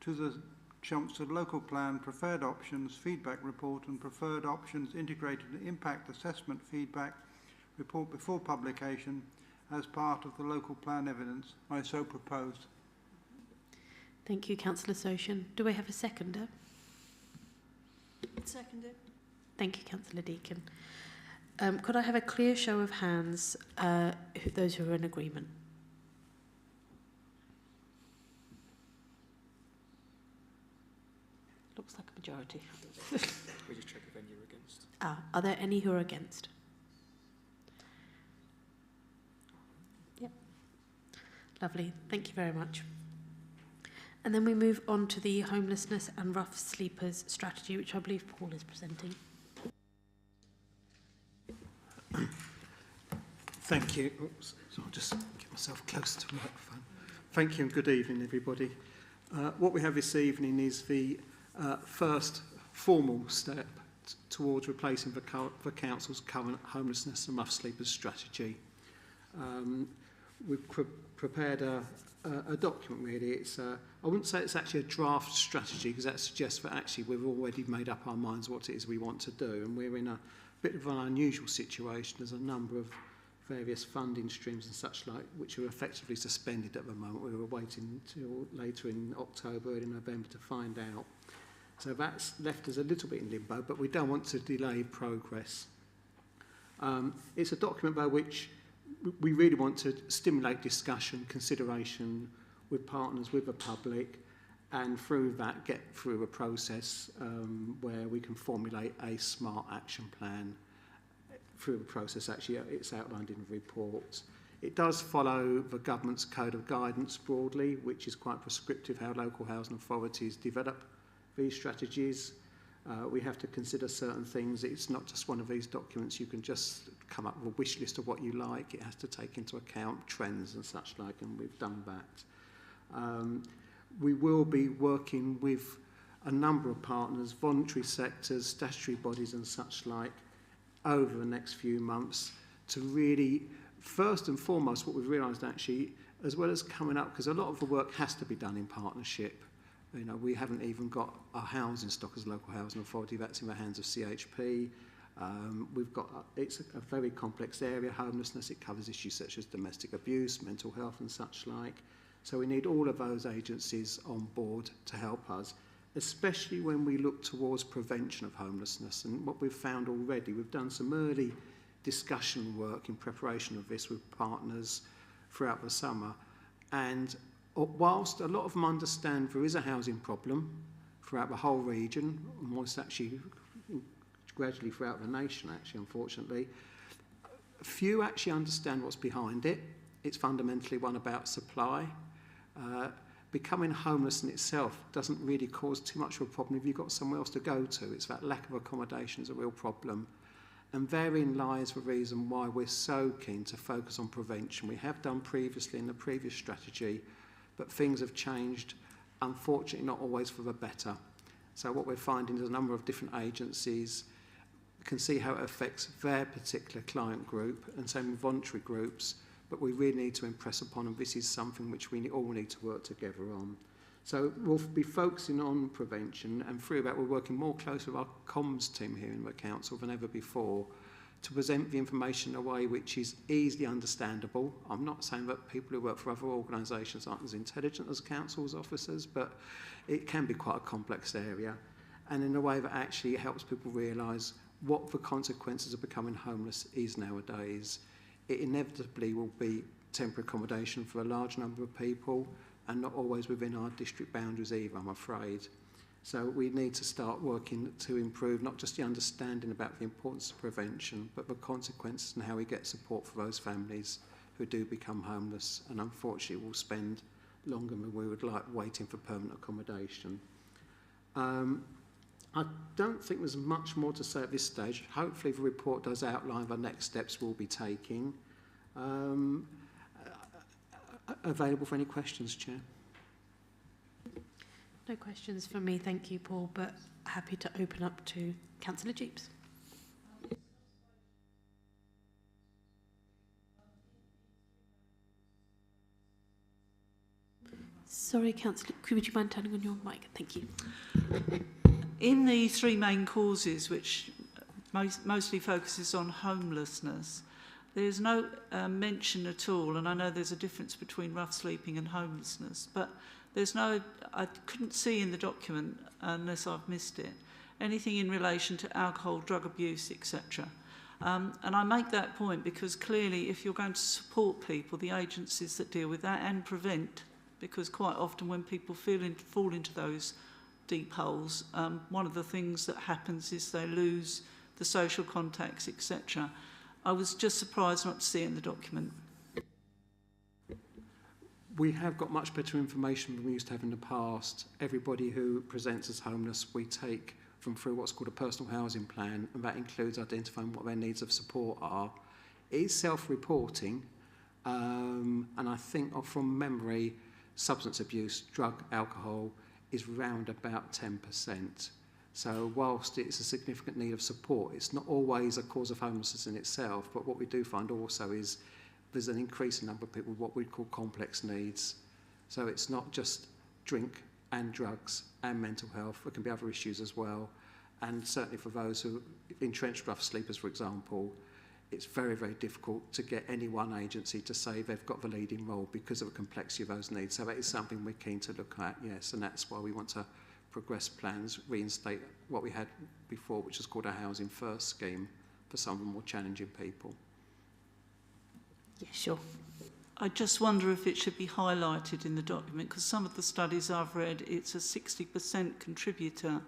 to the Chelmsford local plan, preferred options feedback report and preferred options integrated impact assessment feedback report before publication as part of the local plan evidence. I so propose. Thank you, Councillor Soshin. Do we have a seconder? Seconded. Thank you, Councillor Deakin. Could I have a clear show of hands, those who are in agreement? Looks like a majority. We just check if any are against. Are there any who are against? Lovely, thank you very much. And then we move on to the homelessness and rough sleepers strategy, which I believe Paul is presenting. Thank you. Oops, so I'll just get myself close to the microphone. Thank you and good evening, everybody. What we have this evening is the first formal step towards replacing the Council's current homelessness and rough sleepers strategy. We've prepared a document, really. It's I wouldn't say it's actually a draft strategy, because that suggests that actually we've already made up our minds what it is we want to do, and we're in a bit of an unusual situation. There's a number of various funding streams and such like which are effectively suspended at the moment. We were waiting until later in October, early November to find out. So that's left us a little bit in limbo, but we don't want to delay progress. It's a document by which we really want to stimulate discussion, consideration with partners, with the public, and through that get through a process where we can formulate a smart action plan. Through the process, actually, it's outlined in the report. It does follow the government's code of guidance broadly, which is quite prescriptive how local housing authorities develop these strategies. We have to consider certain things. It's not just one of these documents you can just come up with a wish list of what you like. It has to take into account trends and such like, and we've done that. We will be working with a number of partners, voluntary sectors, statutory bodies and such like, over the next few months to really, first and foremost, what we've realised actually, as well as coming up, because a lot of the work has to be done in partnership. You know, we haven't even got our housing stock as a local housing authority. That's in the hands of CHP. We've got, it's a very complex area, homelessness. It covers issues such as domestic abuse, mental health and such like. So we need all of those agencies on board to help us, especially when we look towards prevention of homelessness. And what we've found already, we've done some early discussion work in preparation of this with partners throughout the summer. And whilst a lot of them understand there is a housing problem throughout the whole region, and most actually gradually throughout the nation, actually, unfortunately, few actually understand what's behind it. It's fundamentally one about supply. Becoming homeless in itself doesn't really cause too much of a problem if you've got somewhere else to go to. It's that lack of accommodation is a real problem. And therein lies the reason why we're so keen to focus on prevention. We have done previously in the previous strategy, but things have changed, unfortunately not always for the better. So what we're finding is a number of different agencies can see how it affects their particular client group, and same with voluntary groups, but we really need to impress upon them this is something which we all need to work together on. So we'll be focusing on prevention, and through that we're working more closely with our comms team here in the council than ever before to present the information in a way which is easily understandable. I'm not saying that people who work for other organisations aren't as intelligent as council's officers, but it can be quite a complex area, and in a way that actually helps people realise what the consequences of becoming homeless is nowadays. It inevitably will be temporary accommodation for a large number of people, and not always within our district boundaries either, I'm afraid. So we need to start working to improve not just the understanding about the importance of prevention, but the consequences and how we get support for those families who do become homeless and unfortunately will spend longer than we would like waiting for permanent accommodation. I don't think there's much more to say at this stage. Hopefully the report does outline the next steps we'll be taking. Available for any questions, Chair? No questions from me, thank you, Paul, but happy to open up to Councillor Jeeps. Sorry, Councillor, would you mind turning on your mic? Thank you. In the three main causes, which mostly focuses on homelessness, there's no mention at all, and I know there's a difference between rough sleeping and homelessness, but there's no, I couldn't see in the document, unless I've missed it, anything in relation to alcohol, drug abuse, etc. And I make that point because clearly if you're going to support people, the agencies that deal with that and prevent, because quite often when people fall into those deep holes, one of the things that happens is they lose the social contacts, etc. I was just surprised not to see it in the document. we have got much better information than we used to have in the past. Everybody who presents as homeless, we take from through what's called a personal housing plan, and that includes identifying what their needs of support are. It is self-reporting, and I think from memory, substance abuse, drug, alcohol is round about 10%. So whilst it's a significant need of support, it's not always a cause of homelessness in itself, but what we do find also is there's an increasing number of people with what we call complex needs. So it's not just drink and drugs and mental health, there can be other issues as well. And certainly for those who entrenched rough sleepers, for example, it's very, very difficult to get any one agency to say they've got the leading role because of the complexity of those needs. So that is something we're keen to look at, yes, and that's why we want to progress plans, reinstate what we had before, which is called a Housing First scheme for some of the more challenging people. Yeah, sure. I just wonder if it should be highlighted in the document, because some of the studies I've read, it's a 60% contributor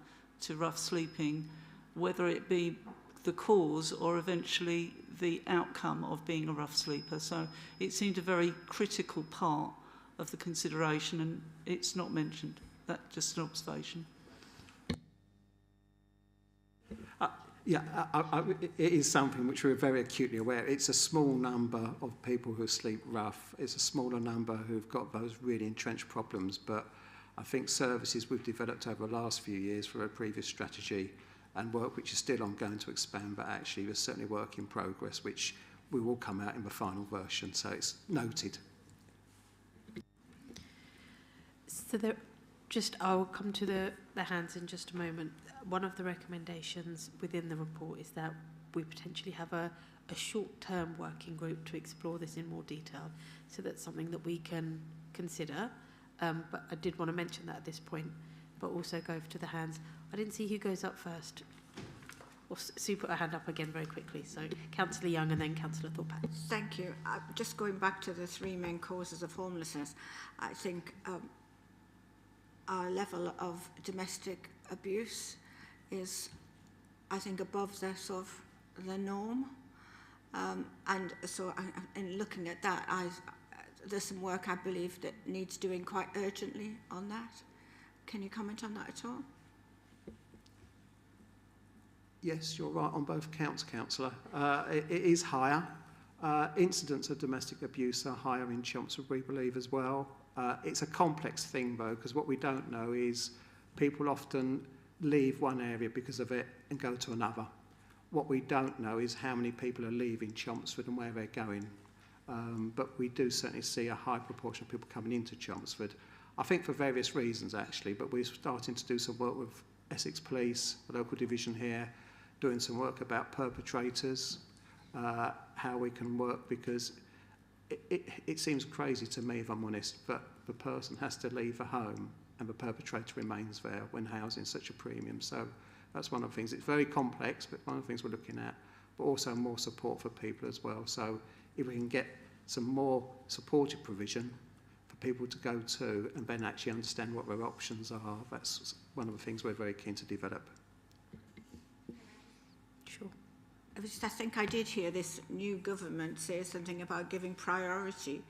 to rough sleeping, whether it be the cause or eventually the outcome of being a rough sleeper. So it seemed a very critical part of the consideration, and it's not mentioned. That's just an observation. It is something which we're very acutely aware. It's a small number of people who sleep rough. It's a smaller number who've got those really entrenched problems. But I think services we've developed over the last few years for a previous strategy and work which is still ongoing to expand, but actually there's certainly work in progress which we will come out in the final version. So it's noted. So I'll come to the hands in just a moment. One of the recommendations within the report is that we potentially have a short-term working group to explore this in more detail. So that's something that we can consider. But I did want to mention that at this point, but also go to the hands. I didn't see who goes up first. Well, Sue put her hand up again very quickly. So Councillor Young and then Councillor Thorpe. Thank you. Just going back to the three main causes of homelessness, I think our level of domestic abuse is, I think, above the sort of the norm. And so in looking at that, there's some work I believe that needs doing quite urgently on that. Can you comment on that at all? Yes, you're right on both counts, Councillor. It is higher. Incidents of domestic abuse are higher in Chelmsford, we believe, as well. It's a complex thing, though, because what we don't know is people often leave one area because of it and go to another. What we don't know is how many people are leaving Chelmsford and where they're going. But we do certainly see a high proportion of people coming into Chelmsford, I think for various reasons, actually, but we're starting to do some work with Essex Police, the local division here, doing some work about perpetrators, how we can work, because it seems crazy to me, if I'm honest, but the person has to leave the home and the perpetrator remains there when housing is such a premium. So that's one of the things. It's very complex, but one of the things we're looking at, but also more support for people as well. So if we can get some more supportive provision for people to go to and then actually understand what their options are, that's one of the things we're very keen to develop. Sure. I think I did hear this new government say something about giving priority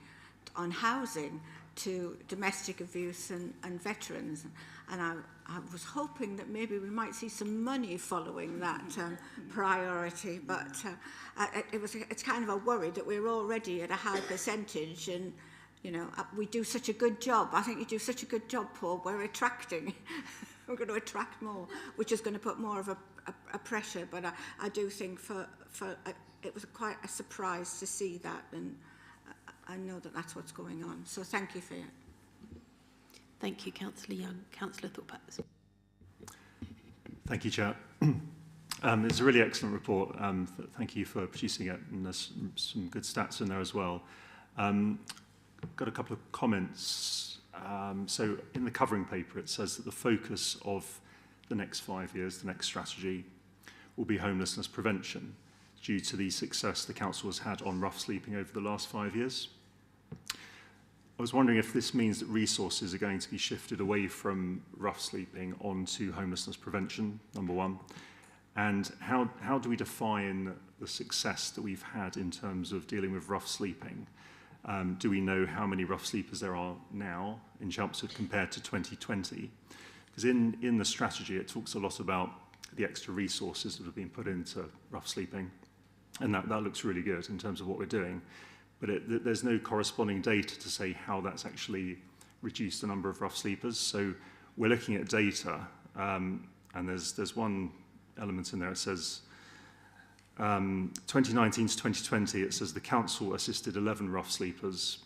on housing to domestic abuse and veterans. And I was hoping that maybe we might see some money following that priority, but it's kind of a worry that we're already at a high percentage, and you know, we do such a good job. I think you do such a good job, Paul. We're attracting, we're going to attract more, which is going to put more of a pressure. But I do think it was quite a surprise to see that, and I know that that's what's going on. So thank you for it. Thank you, Councillor Young. Councillor Thorpe. Thank you, Chair. It's a really excellent report. Thank you for producing it, and there's some good stats in there as well. Got a couple of comments. So in the covering paper, it says that the focus of the next 5 years, the next strategy, will be homelessness prevention due to the success the council has had on rough sleeping over the last 5 years. I was wondering if this means that resources are going to be shifted away from rough sleeping onto homelessness prevention, number one. And how do we define the success that we've had in terms of dealing with rough sleeping? Do we know how many rough sleepers there are now in Chelmsford compared to 2020? Because in the strategy, it talks a lot about the extra resources that have been put into rough sleeping, and that looks really good in terms of what we're doing. But there's no corresponding data to say how that's actually reduced the number of rough sleepers. So we're looking at data, and there's one element in there. It says 2019 to 2020, it says the council assisted 11 rough sleepers,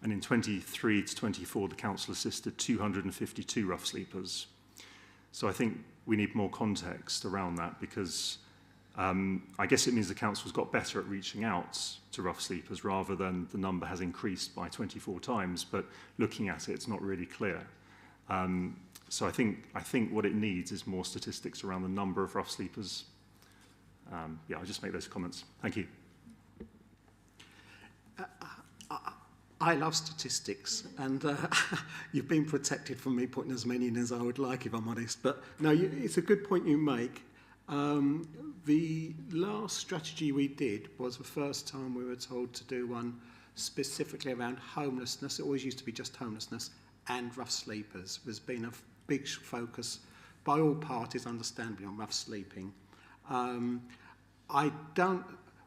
and in 23 to 24, the council assisted 252 rough sleepers. So I think we need more context around that, because I guess it means the council's got better at reaching out to rough sleepers rather than the number has increased by 24 times, but looking at it, it's not really clear. So I think what it needs is more statistics around the number of rough sleepers. Yeah, I'll just make those comments. Thank you. I love statistics, and you've been protected from me putting as many in as I would like, if I'm honest. But no, it's a good point you make. The last strategy we did was the first time we were told to do one specifically around homelessness. It always used to be just homelessness and rough sleepers. There's been a big focus by all parties, understandably, on rough sleeping.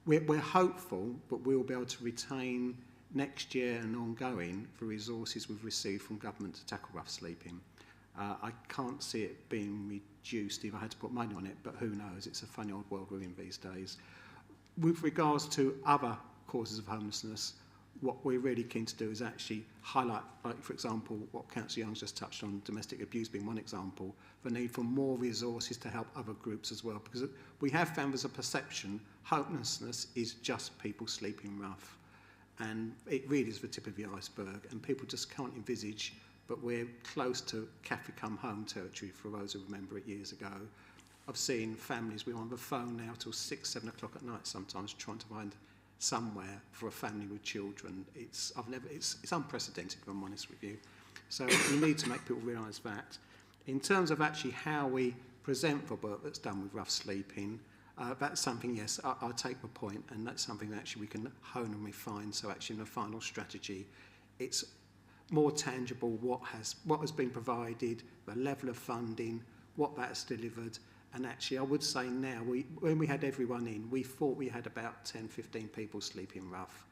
We're hopeful, but we'll be able to retain next year and ongoing the resources we've received from government to tackle rough sleeping. I can't see it being reduced if I had to put money on it, but who knows? It's a funny old world we're in these days. With regards to other causes of homelessness, what we're really keen to do is actually highlight, like for example, what Councillor Young's just touched on, domestic abuse being one example, the need for more resources to help other groups as well, because we have found there's a perception homelessness is just people sleeping rough, and it really is the tip of the iceberg, and people just can't envisage, but we're close to Cafe Come Home territory for those who remember it years ago. I've seen families, we're on the phone now till 6, 7 o'clock at night sometimes trying to find somewhere for a family with children. It's unprecedented, if I'm honest with you. So we need to make people realise that. In terms of actually how we present the work that's done with rough sleeping, that's something, yes, I'll take the point, and that's something that actually we can hone and refine. So actually in the final strategy, it's more tangible what has been provided, the level of funding, what that's delivered. And actually, I would say now, when we had everyone in, we thought we had about 10, 15 people sleeping rough.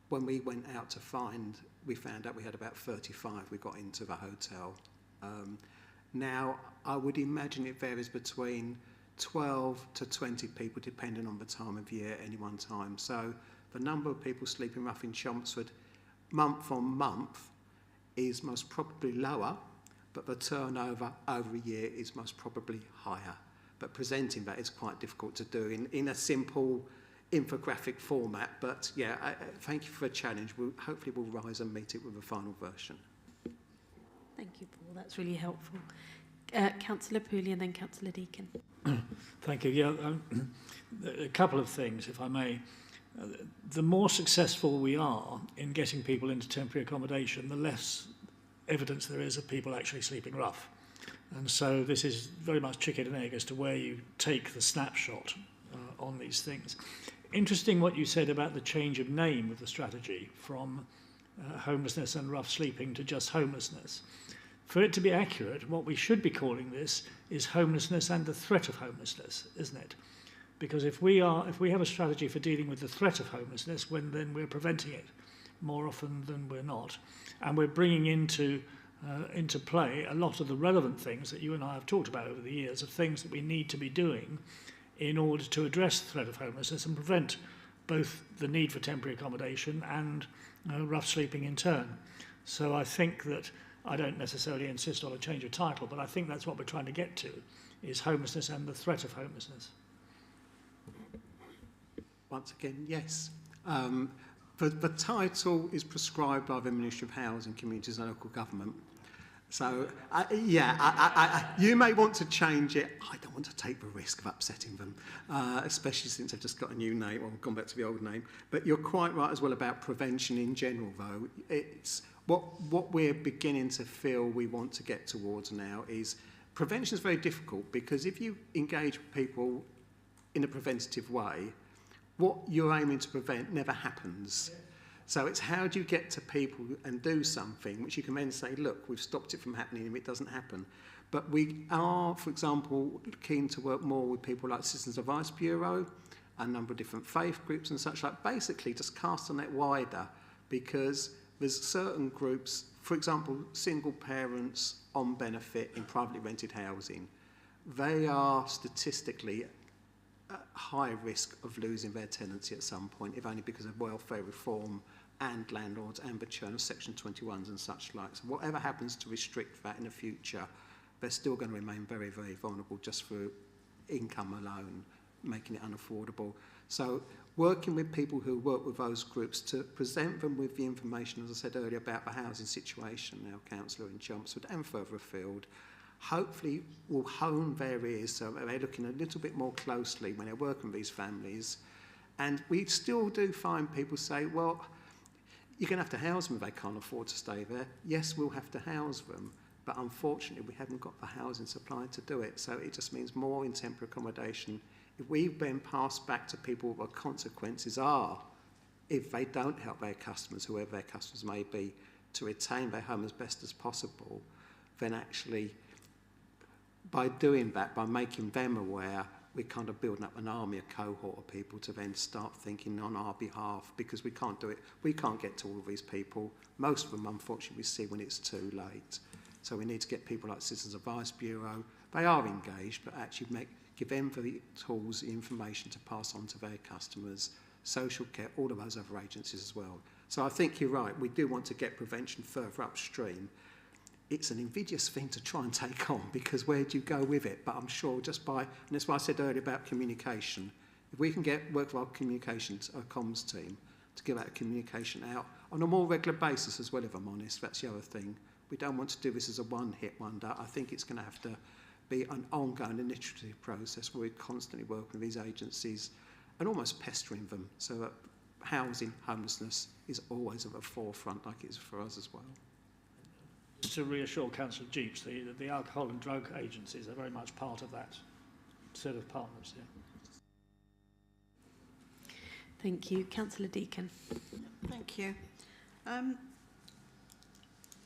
When we went out to find, we found out we had about 35 we got into the hotel. Now, I would imagine it varies between 12 to 20 people, depending on the time of year at any one time. So the number of people sleeping rough in Chelmsford, month on month, is most probably lower, but the turnover over a year is most probably higher. But presenting that is quite difficult to do in a simple infographic format. But yeah, thank you for the challenge. Hopefully we'll rise and meet it with a final version. Thank you, Paul. That's really helpful. Councillor Pooley and then Councillor Deakin. Thank you. Yeah, a couple of things, if I may. The more successful we are in getting people into temporary accommodation, the less evidence there is of people actually sleeping rough. And so this is very much chicken and egg as to where you take the snapshot on these things. Interesting what you said about the change of name of the strategy from homelessness and rough sleeping to just homelessness. For it to be accurate, what we should be calling this is homelessness and the threat of homelessness, isn't it? Because if we have a strategy for dealing with the threat of homelessness, then we're preventing it more often than we're not, and we're bringing into play a lot of the relevant things that you and I have talked about over the years, of things that we need to be doing in order to address the threat of homelessness and prevent both the need for temporary accommodation and rough sleeping in turn. So I think that I don't necessarily insist on a change of title, but I think that's what we're trying to get to, is homelessness and the threat of homelessness. Once again, yes. The title is prescribed by the Ministry of Housing, Communities and Local Government. So, you may want to change it. I don't want to take the risk of upsetting them, especially since they've just got a new name or gone back to the old name. But you're quite right as well about prevention in general, though. It's what we're beginning to feel we want to get towards now is prevention is very difficult, because if you engage people in a preventative way, what you're aiming to prevent never happens. So it's how do you get to people and do something which you can then say, look, we've stopped it from happening if it doesn't happen. But we are, for example, keen to work more with people like Citizens Advice Bureau, a number of different faith groups and such like, basically just cast the net wider, because there's certain groups, for example, single parents on benefit in privately rented housing. They are statistically at high risk of losing their tenancy at some point, if only because of welfare reform and landlords and the churn of Section 21s and such like. So whatever happens to restrict that in the future, they're still going to remain very, very vulnerable just through income alone, making it unaffordable. So working with people who work with those groups to present them with the information, as I said earlier, about the housing situation, our councillor in Chelmsford and further afield, hopefully will hone their ears so that they're looking a little bit more closely when they're working with these families. And we still do find people say, well, you're going to have to house them if they can't afford to stay there. Yes, we'll have to house them, but unfortunately we haven't got the housing supply to do it. So it just means more in temporary accommodation. If we then pass back to people what consequences are, if they don't help their customers, whoever their customers may be, to retain their home as best as possible, then actually by doing that, by making them aware, we're kind of building up an army, a cohort of people to then start thinking on our behalf, because we can't do it. We can't get to all of these people. Most of them, unfortunately, we see when it's too late. So we need to get people like Citizens Advice Bureau. They are engaged, but actually give them the tools, the information to pass on to their customers, social care, all of those other agencies as well. So I think you're right. We do want to get prevention further upstream. It's an invidious thing to try and take on, because where do you go with it? But I'm sure just by, and that's why I said earlier about communication, if we can work with our communications, our comms team, to give that communication out on a more regular basis as well, if I'm honest, that's the other thing. We don't want to do this as a one-hit wonder. I think it's going to have to be an ongoing initiative process where we constantly work with these agencies and almost pestering them so that housing, homelessness is always at the forefront like it is for us as well. Just to reassure Councillor Jeeps, the alcohol and drug agencies are very much part of that set of partners. Yeah. Thank you. Councillor Deacon. Thank you.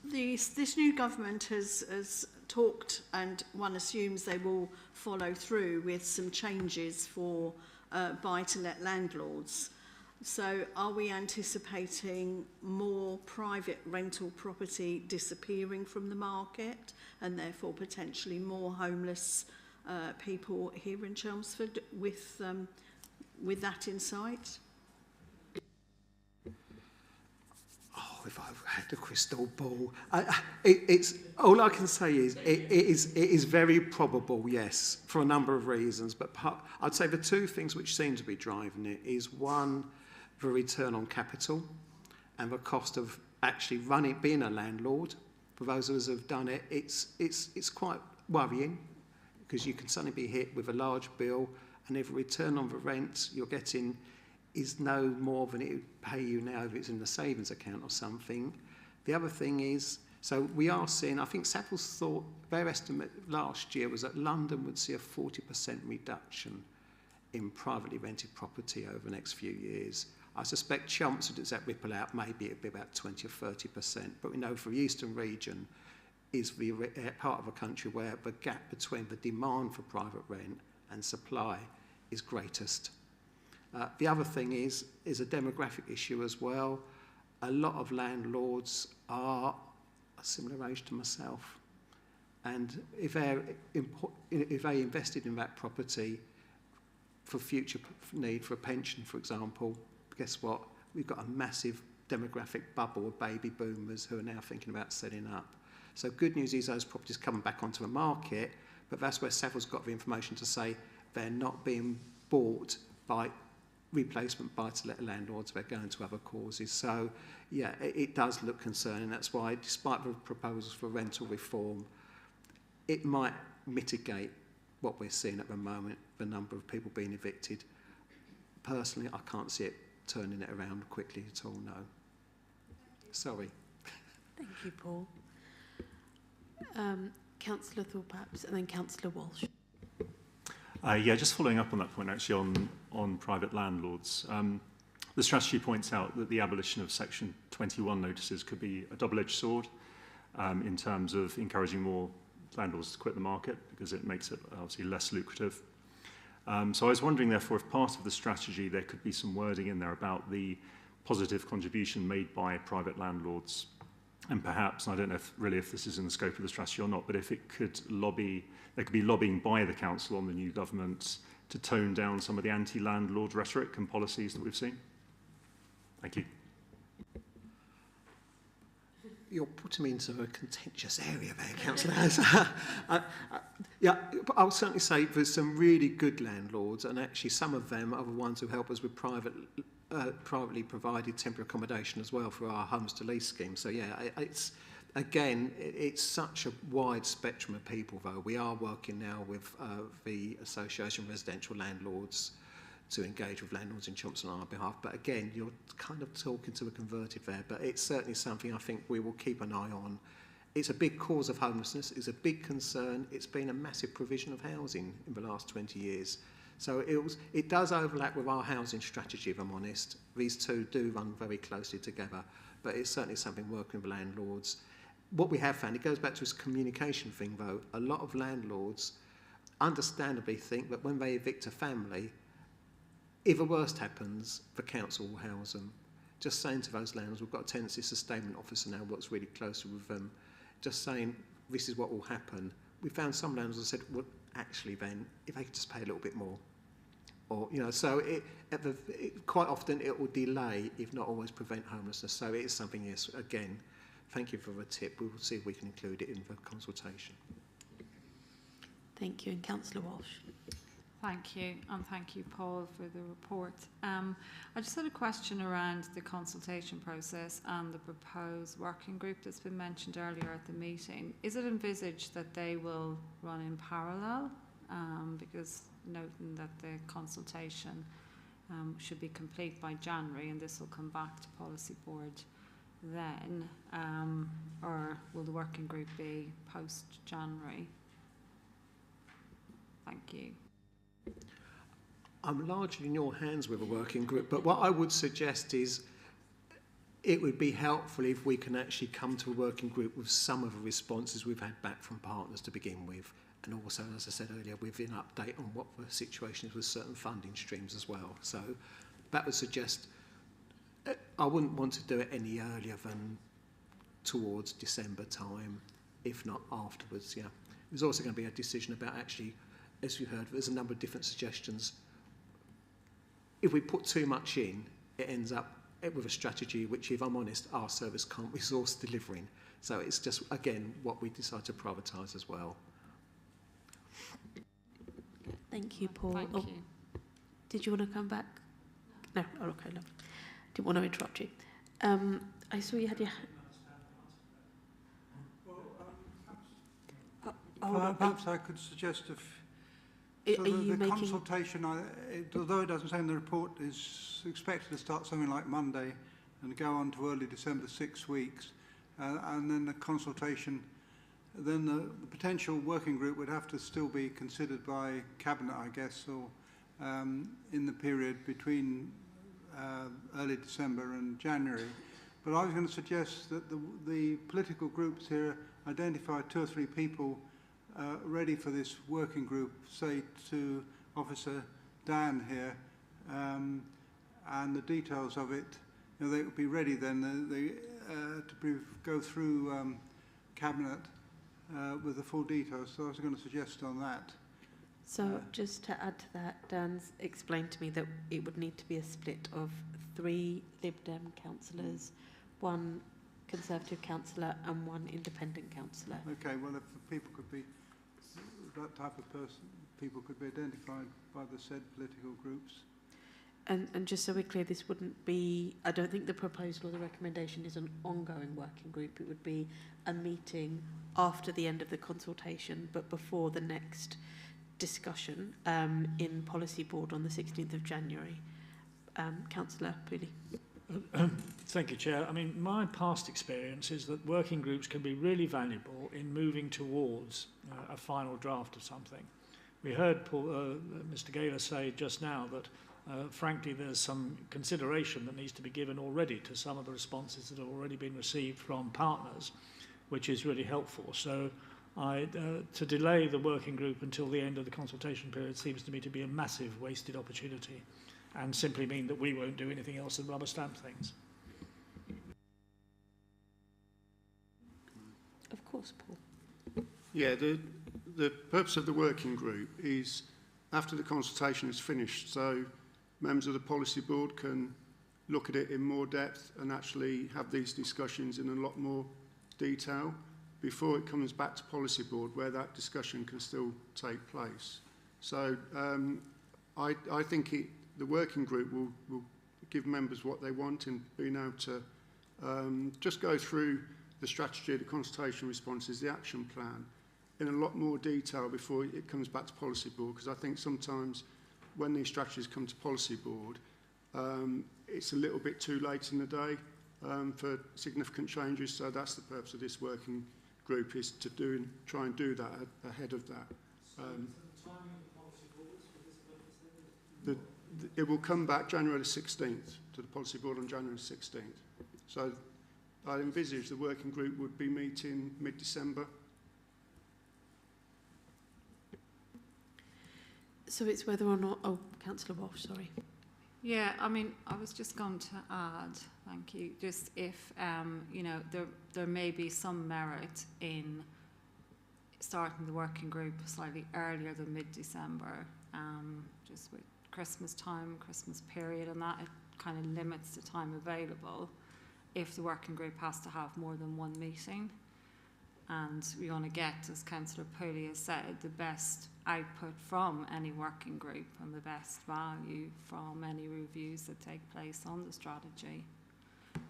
This new government has talked, and one assumes they will follow through with some changes for buy-to-let landlords. So are we anticipating more private rental property disappearing from the market and therefore potentially more homeless people here in Chelmsford with that in sight? Oh, if I had a crystal ball. It's all I can say is it is very probable, yes, for a number of reasons. But I'd say the two things which seem to be driving it is, one, the return on capital and the cost of actually being a landlord. For those of us who have done it, it's quite worrying, because you can suddenly be hit with a large bill, and if the return on the rent you're getting is no more than it would pay you now if it's in the savings account or something. The other thing is, so we are seeing, I think Savills thought, their estimate last year was that London would see a 40% reduction in privately rented property over the next few years. I suspect Chelmsford, as that ripple out, maybe it'd be about 20 or 30%. But we know for the eastern region is the part of the country where the gap between the demand for private rent and supply is greatest. The other thing is a demographic issue as well. A lot of landlords are a similar age to myself. And if they invested in that property for future need for a pension, for example, guess what? We've got a massive demographic bubble of baby boomers who are now thinking about setting up. So good news is those properties coming back onto the market, but that's where Savills got the information to say they're not being bought by replacement buy-to-let landlords, they're going to other causes. So yeah, it does look concerning. That's why, despite the proposals for rental reform, it might mitigate what we're seeing at the moment, the number of people being evicted. Personally, I can't see it turning it around quickly at all, no. Sorry. Thank you, Paul. Councillor Thorpe, perhaps, and then Councillor Walsh. Yeah, just following up on that point, actually, on private landlords. The strategy points out that the abolition of Section 21 notices could be a double-edged sword in terms of encouraging more landlords to quit the market because it makes it obviously less lucrative. So I was wondering, therefore, if part of the strategy there could be some wording in there about the positive contribution made by private landlords, and perhaps, I don't know if this is in the scope of the strategy or not, but if it could there could be lobbying by the council on the new government to tone down some of the anti-landlord rhetoric and policies that we've seen. Thank you. You're putting me into a contentious area there, Councillor. Yeah, I'll certainly say there's some really good landlords, and actually some of them are the ones who help us with privately provided temporary accommodation as well for our homes to lease scheme. So yeah, it's such a wide spectrum of people, though. We are working now with the Association of Residential Landlords to engage with landlords in Chelmsford on our behalf. But again, you're kind of talking to a converted there, but it's certainly something I think we will keep an eye on. It's a big cause of homelessness, it's a big concern, it's been a massive provision of housing in the last 20 years. So it does overlap with our housing strategy, if I'm honest. These two do run very closely together, but it's certainly something working with landlords. What we have found, it goes back to this communication thing though, a lot of landlords understandably think that when they evict a family, if the worst happens, the council will house them. Just saying to those landlords, we've got a tenancy sustainment officer now, works really closely with them, just saying this is what will happen. We found some landlords who said, well, actually then, if they could just pay a little bit more. Or, you know, so quite often it will delay, if not always prevent homelessness. So it is something, yes, again, thank you for the tip. We will see if we can include it in the consultation. Thank you. And Councillor Walsh. Thank you, and thank you, Paul, for the report. I just had a question around the consultation process and the proposed working group that's been mentioned earlier at the meeting. Is it envisaged that they will run in parallel? Because noting that the consultation should be complete by January, and this will come back to Policy Board then, or will the working group be post-January? Thank you. I'm largely in your hands with a working group, but what I would suggest is it would be helpful if we can actually come to a working group with some of the responses we've had back from partners to begin with, and also, as I said earlier, with an update on what the situation is with certain funding streams as well. So that would suggest, I wouldn't want to do it any earlier than towards December time, if not afterwards, yeah. There's also going to be a decision about actually, as you heard, there's a number of different suggestions. If we put too much in, it ends up with a strategy which, if I'm honest, our service can't resource delivering. So it's just, again, what we decide to privatise as well. Thank you, Paul. Thank you. Did you want to come back? No? Oh, okay, no. Didn't want to interrupt you. I saw you had your... Perhaps I could suggest the consultation, although it doesn't say in the report, is expected to start something like Monday and go on to early December, 6 weeks, and then the consultation, then the potential working group would have to still be considered by Cabinet, I guess, or in the period between early December and January. But I was going to suggest that the political groups here identify 2 or 3 people ready for this working group, say to Officer Dan here, and the details of it, you know, they would be ready then to go through Cabinet with the full details. So I was going to suggest on that. So just to add to that, Dan's explained to me that it would need to be a split of 3 Lib Dem councillors, 1 Conservative councillor and 1 independent councillor. Okay, well, if the people could be, that type of person, people could be identified by the said political groups. And just so we're clear, this wouldn't be, I don't think the proposal or the recommendation is an ongoing working group. It would be a meeting after the end of the consultation, but before the next discussion in Policy Board on the 16th of January. Councillor Pooley. Thank you, Chair. I mean, my past experience is that working groups can be really valuable in moving towards a final draft of something. We heard Mr. Gaylor say just now that frankly, there's some consideration that needs to be given already to some of the responses that have already been received from partners, which is really helpful. So to delay the working group until the end of the consultation period seems to me to be a massive wasted opportunity and simply mean that we won't do anything else than rubber stamp things. Of course, Paul. Yeah, the purpose of the working group is after the consultation is finished, so members of the policy board can look at it in more depth and actually have these discussions in a lot more detail before it comes back to policy board, where that discussion can still take place. So I think the working group will give members what they want in being able to just go through the strategy, the consultation responses, the action plan in a lot more detail before it comes back to policy board, because I think sometimes when these strategies come to policy board, it's a little bit too late in the day for significant changes. So that's the purpose of this working group, is to try and do that ahead of that. It will come back January the 16th to the policy board on January the 16th. So I envisage the working group would be meeting mid-December. So it's whether or not... Oh, Councillor Walsh, sorry. Yeah, I mean, I was just going to add, thank you, just if, you know, there may be some merit in starting the working group slightly earlier than mid-December, just with Christmas time, Christmas period, and that it kind of limits the time available if the working group has to have more than one meeting. And we want to get, as Councillor Pooley has said, the best output from any working group and the best value from any reviews that take place on the strategy.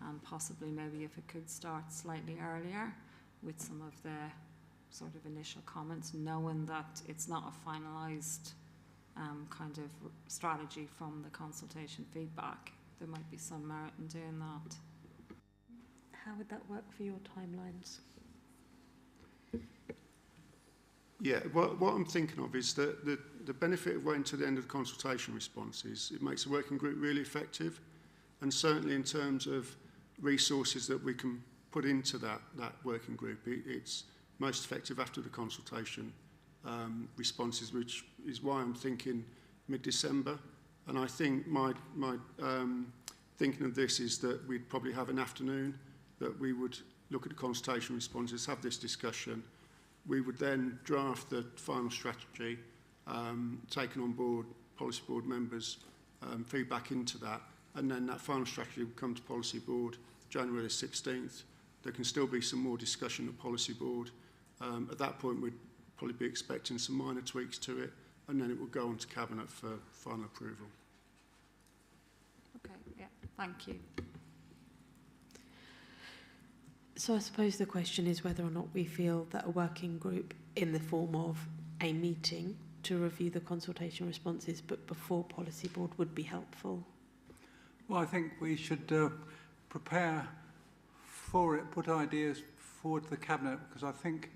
And possibly maybe if it could start slightly earlier with some of the sort of initial comments, knowing that it's not a finalised kind of strategy from the consultation feedback. There might be some merit in doing that. How would that work for your timelines? Yeah, what I'm thinking of is that the benefit of waiting to the end of the consultation response is it makes the working group really effective, and certainly in terms of resources that we can put into that working group, it's most effective after the consultation responses, which is why I'm thinking mid-December. And I think my thinking of this is that we'd probably have an afternoon that we would look at the consultation responses, have this discussion. We would then draft the final strategy, taking on board policy board members' feedback into that, and then that final strategy would come to policy board January the 16th. There can still be some more discussion at policy board. At that point, we'd probably be expecting some minor tweaks to it, and then it will go on to Cabinet for final approval. Okay, yeah, thank you. So I suppose the question is whether or not we feel that a working group in the form of a meeting to review the consultation responses but before policy board would be helpful. Well, I think we should prepare for it, put ideas forward to the Cabinet, because I think,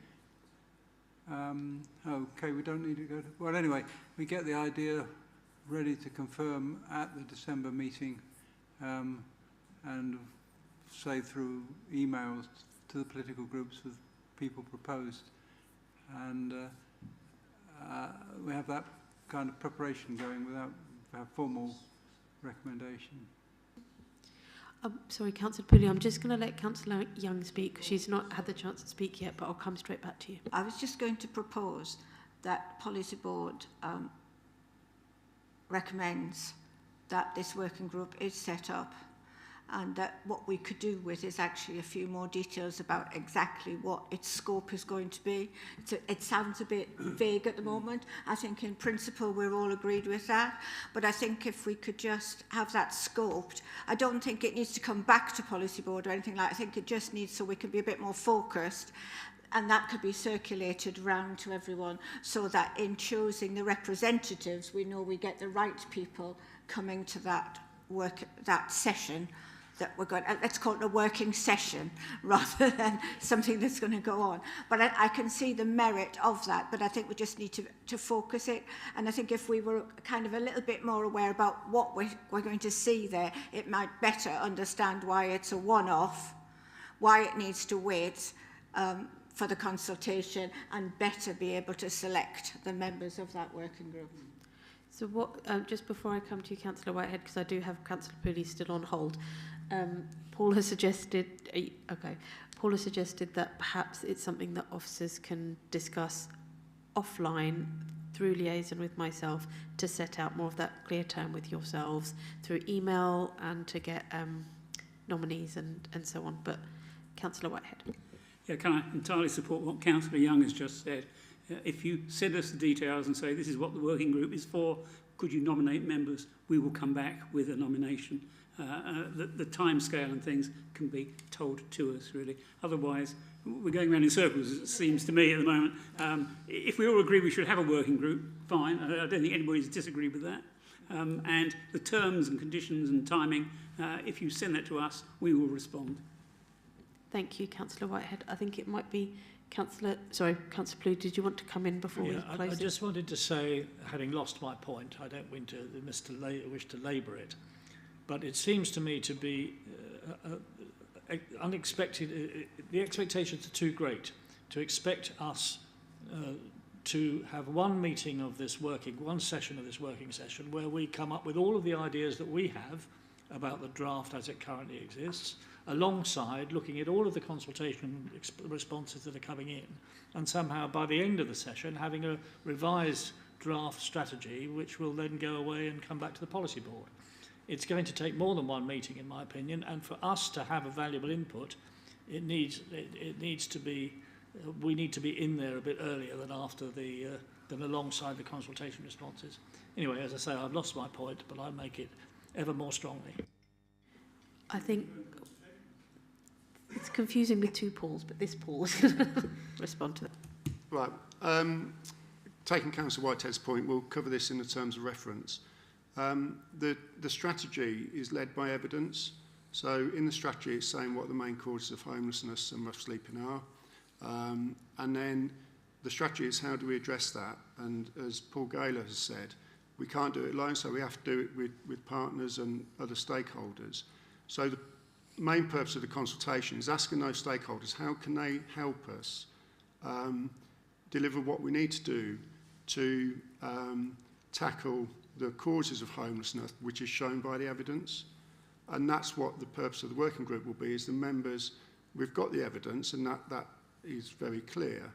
okay, we don't need to go to, well, anyway, we get the idea ready to confirm at the December meeting, and say through emails to the political groups with people proposed, and we have that kind of preparation going without a formal recommendation. Sorry, Councillor Pooley, I'm just going to let Councillor Young speak because she's not had the chance to speak yet, but I'll come straight back to you. I was just going to propose that Policy Board recommends that this working group is set up, and that what we could do with is actually a few more details about exactly what its scope is going to be. It sounds a bit vague at the moment. I think in principle we're all agreed with that, but I think if we could just have that scoped, I don't think it needs to come back to Policy Board or anything like that. I think it just needs so we can be a bit more focused, and that could be circulated around to everyone so that in choosing the representatives we know we get the right people coming to that session, that we're going, let's call it a working session rather than something that's going to go on. But I can see the merit of that, but I think we just need to focus it. And I think if we were kind of a little bit more aware about what we're going to see there, it might better understand why it's a one-off, why it needs to wait for the consultation, and better be able to select the members of that working group. So what, just before I come to you, Councillor Whitehead, because I do have Councillor Pooley still on hold, Paul has suggested, Paul has suggested that perhaps it's something that officers can discuss offline through liaison with myself to set out more of that clear term with yourselves through email and to get nominees and so on. But Councillor Whitehead. Yeah, can I entirely support what Councillor Young has just said? If you send us the details and say this is what the working group is for, could you nominate members? We will come back with a nomination. The time scale and things can be told to us, really. Otherwise, we're going around in circles, it seems to me at the moment. If we all agree we should have a working group, fine. I don't think anybody's disagreed with that. And the terms and conditions and timing, if you send that to us, we will respond. Thank you, Councillor Whitehead. I think it might be Councillor Pooley, did you want to come in before we close I it? just wanted to say, having lost my point, I don't wish to labour it, but it seems to me to be unexpected. The expectations are too great to expect us to have one meeting of this one session of this working session where we come up with all of the ideas that we have about the draft as it currently exists, alongside looking at all of the consultation responses that are coming in, and somehow by the end of the session having a revised draft strategy which will then go away and come back to the policy board. It's going to take more than one meeting, in my opinion, and for us to have a valuable input, we need to be in there a bit earlier than after than alongside the consultation responses. Anyway, as I say, I've lost my point, but I make it ever more strongly. I think it's confusing with two Pauls, but this Paul is going to respond to that. Right. Taking Councillor Whitehead's point, we'll cover this in the terms of reference. The strategy is led by evidence. So in the strategy, it's saying what the main causes of homelessness and rough sleeping are. And then the strategy is how do we address that? And as Paul Gaylor has said, we can't do it alone, so we have to do it with partners and other stakeholders. So the main purpose of the consultation is asking those stakeholders how can they help us deliver what we need to do to tackle the causes of homelessness, which is shown by the evidence. And that's what the purpose of the working group will be, is the members, we've got the evidence and that is very clear.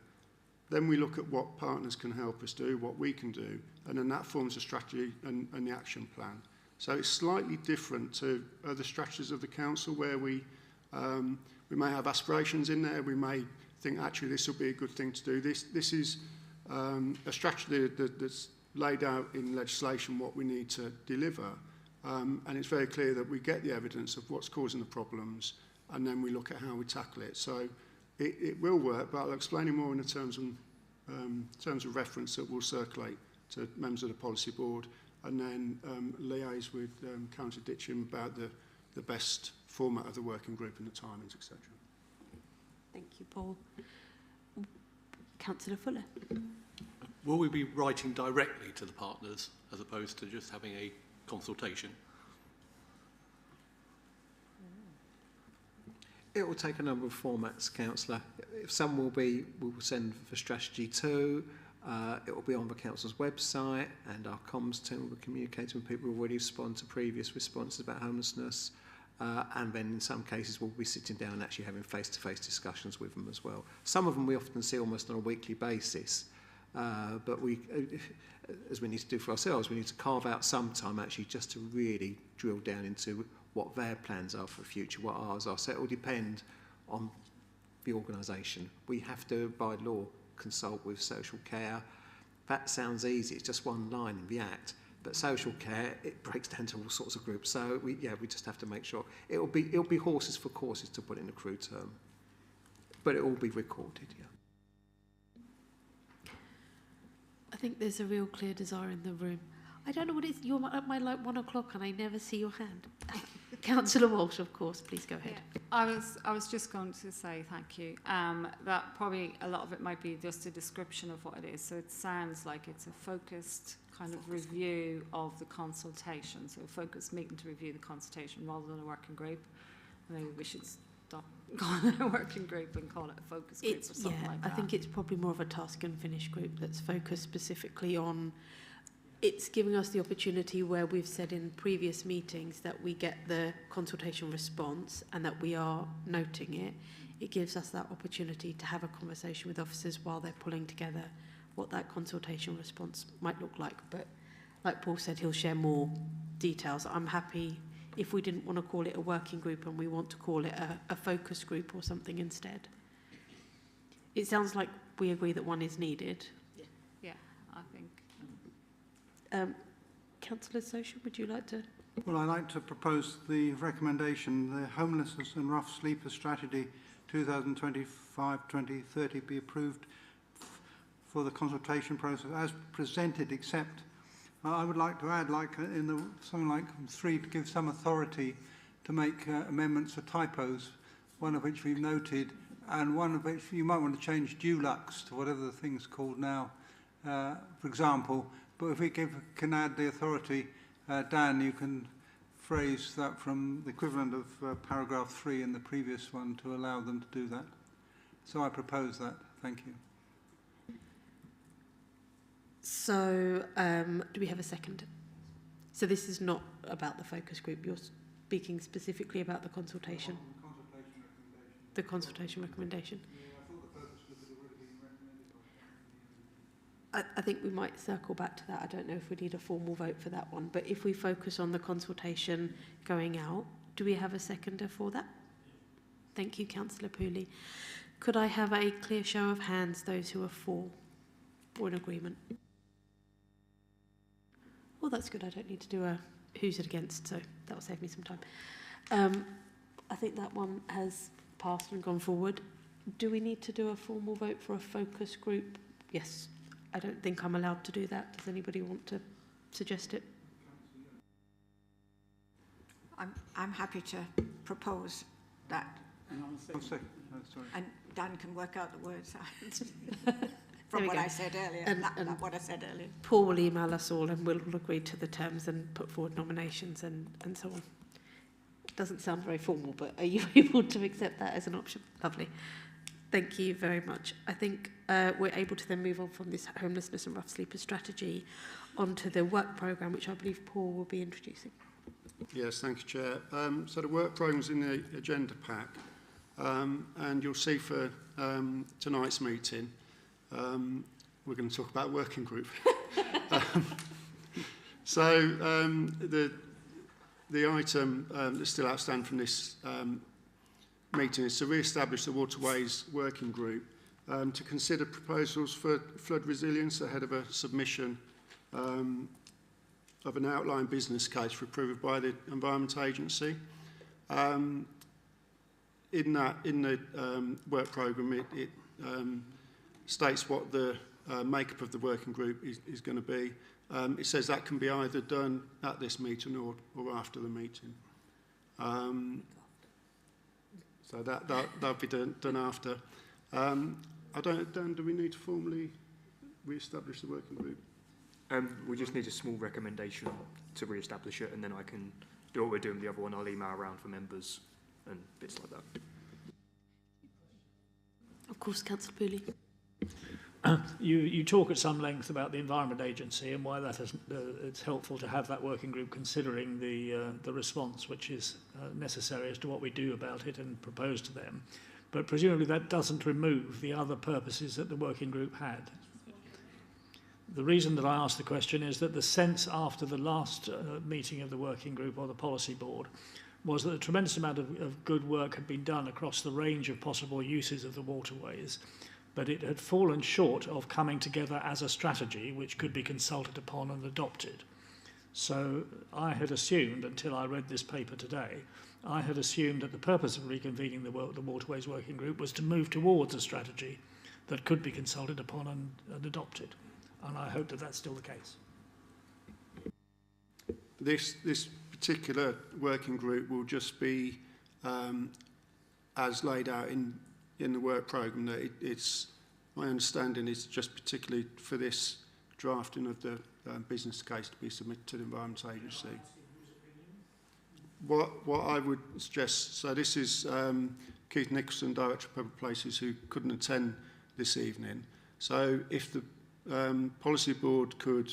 Then we look at what partners can help us do, what we can do, and then that forms a strategy and the action plan. So it's slightly different to other strategies of the council where we may have aspirations in there, we may think actually this will be a good thing to do. This is a strategy that's laid out in legislation what we need to deliver, and it's very clear that we get the evidence of what's causing the problems and then we look at how we tackle it. So it will work, but I'll explain it more in the terms of reference that will circulate to members of the policy board, and then liaise with Councillor Ditcham about the best format of the working group and the timings, etc. Thank you, Paul. Councillor Fuller. Will we be writing directly to the partners as opposed to just having a consultation? It will take a number of formats, Councillor. Some we will send for strategy 2. It will be on the council's website, and our comms team will be communicating with people who already respond to previous responses about homelessness. And then in some cases we'll be sitting down and actually having face-to-face discussions with them as well. Some of them we often see almost on a weekly basis, but we, as we need to do for ourselves, we need to carve out some time actually just to really drill down into what their plans are for the future, what ours are. So it will depend on the organisation. We have to, by law, consult with social care. That sounds easy, it's just one line in the Act. But social care, it breaks down to all sorts of groups. So we just have to make sure it'll be horses for courses, to put it in a crude term, but it will be recorded. Yeah. I think there's a real clear desire in the room. I don't know what it is. You're at my like 1 o'clock, and I never see your hand. Councillor Walsh, of course, please go ahead. Yeah, I was just going to say thank you. That probably a lot of it might be just a description of what it is. So it sounds like it's a focused kind of review of the consultation. So a focused meeting to review the consultation rather than a working group. Maybe we should stop calling it a working group and call it a focus group or something like that. I think it's probably more of a task and finish group that's focused specifically on. It's giving us the opportunity where we've said in previous meetings that we get the consultation response and that we are noting it. It gives us that opportunity to have a conversation with officers while they're pulling together what that consultation response might look like. But like Paul said, he'll share more details. I'm happy if we didn't want to call it a working group and we want to call it a focus group or something instead. It sounds like we agree that one is needed. Yeah, I think. Councillor Social, would you like to? Well, I'd like to propose the recommendation, the Homelessness and Rough Sleeper Strategy 2025-2030 be approved for the consultation process as presented, except I would like to add, like in the something like 3, to give some authority to make amendments for typos, one of which we've noted, and one of which you might want to change Dulux to whatever the thing's called now, for example. But if we can add the authority, Dan, you can phrase that from the equivalent of paragraph 3 in the previous one to allow them to do that. So I propose that. Thank you. So do we have a second? So this is not about the focus group. You're speaking specifically about the consultation. The consultation recommendation. I think we might circle back to that. I don't know if we need a formal vote for that one, but if we focus on the consultation going out, do we have a seconder for that? Thank you, Councillor Pooley. Could I have a clear show of hands, those who are for or in agreement? Well, that's good. I don't need to do a who's it against, so that will save me some time. I think that one has passed and gone forward. Do we need to do a formal vote for a focus group? Yes. I don't think I'm allowed to do that. Does anybody want to suggest it? I'm happy to propose that. And Dan can work out the words from what I said earlier. And what I said earlier. Paul will email us all and we'll agree to the terms and put forward nominations and so on. It doesn't sound very formal, but are you able to accept that as an option? Lovely. Thank you very much. I think we're able to then move on from this homelessness and rough sleeper strategy onto the work programme, which I believe Paul will be introducing. Yes, thank you, Chair. So the work programme is in the agenda pack, and you'll see for tonight's meeting, we're going to talk about working group. The item that's still outstanding from this meeting is to re-establish the Waterways Working Group to consider proposals for flood resilience ahead of a submission of an outline business case for approval by the Environment Agency. In the work programme, it states what the makeup of the working group is going to be. It says that can be either done at this meeting or after the meeting. So that'll be done after. Dan, do we need to formally re-establish the working group? We just need a small recommendation to re-establish it, and then I can do what we're doing with the other one. I'll email around for members and bits like that. Of course, Councillor Pooley. You talk at some length about the Environment Agency and why that is, it's helpful to have that working group considering the response which is necessary as to what we do about it and propose to them. But presumably that doesn't remove the other purposes that the working group had. The reason that I asked the question is that the sense after the last meeting of the working group or the policy board was that a tremendous amount of good work had been done across the range of possible uses of the waterways, but it had fallen short of coming together as a strategy which could be consulted upon and adopted. So I had assumed, until I read this paper today, I had assumed that the purpose of reconvening the Waterways Working Group was to move towards a strategy that could be consulted upon and adopted. And I hope that that's still the case. This particular working group will just be as laid out in the work programme. That it's my understanding is just particularly for this drafting of the business case to be submitted to the Environment Agency. What I would suggest, so this is Keith Nicholson, Director of Public Places, who couldn't attend this evening. So if the Policy Board could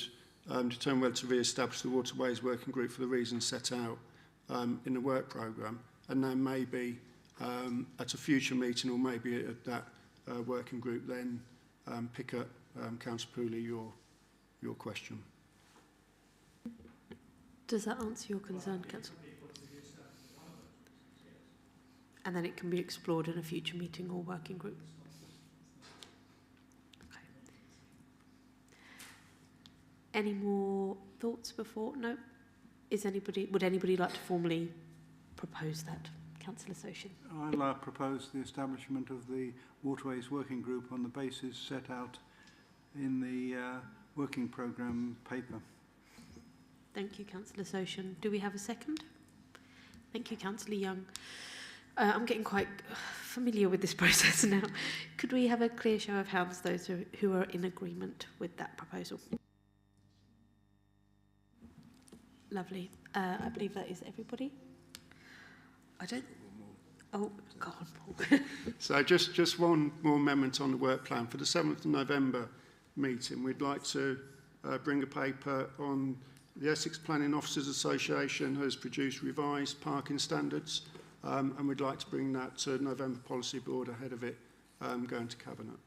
determine whether to re-establish the Waterways Working Group for the reasons set out in the work programme, and then maybe at a future meeting or maybe at that working group then pick up, Councillor Pooley, your question. Does that answer your concern, Councillor? And then it can be explored in a future meeting or working group. Okay. Any more thoughts before? No? Would anybody like to formally propose that? Councillor Soshin. I'll propose the establishment of the Waterways Working Group on the basis set out in the working programme paper. Thank you, Councillor Soshin. Do we have a second? Thank you, Councillor Young. I'm getting quite familiar with this process now. Could we have a clear show of hands, those who are in agreement with that proposal? Lovely. I believe that is everybody. I don't... Oh, go on, Paul. So just one more amendment on the work plan. For the 7th of November meeting, we'd like to bring a paper on the Essex Planning Officers Association has produced revised parking standards, and we'd like to bring that to November Policy Board ahead of it going to Cabinet.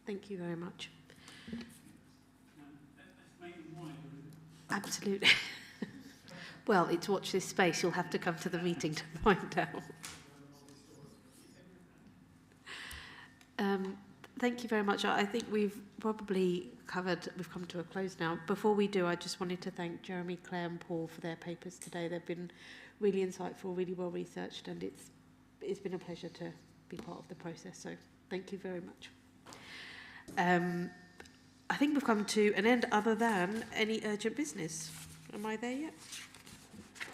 Thank you very much. Absolutely. Well, it's watch this space. You'll have to come to the meeting to find out. Thank you very much. I think we've probably we've come to a close now. Before we do, I just wanted to thank Jeremy, Claire and Paul for their papers today. They've been really insightful, really well researched, and it's been a pleasure to be part of the process. So thank you very much. I think we've come to an end other than any urgent business. Am I there yet?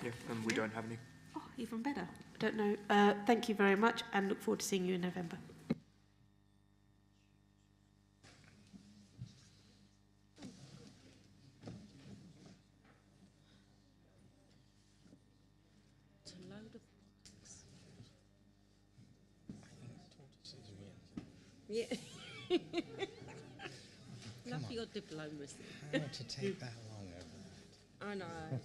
Yeah, and we don't have any. Oh, even better. Don't know. Thank you very much and look forward to seeing you in November. Yeah. Love your diplomacy. How to take that long over that? I know.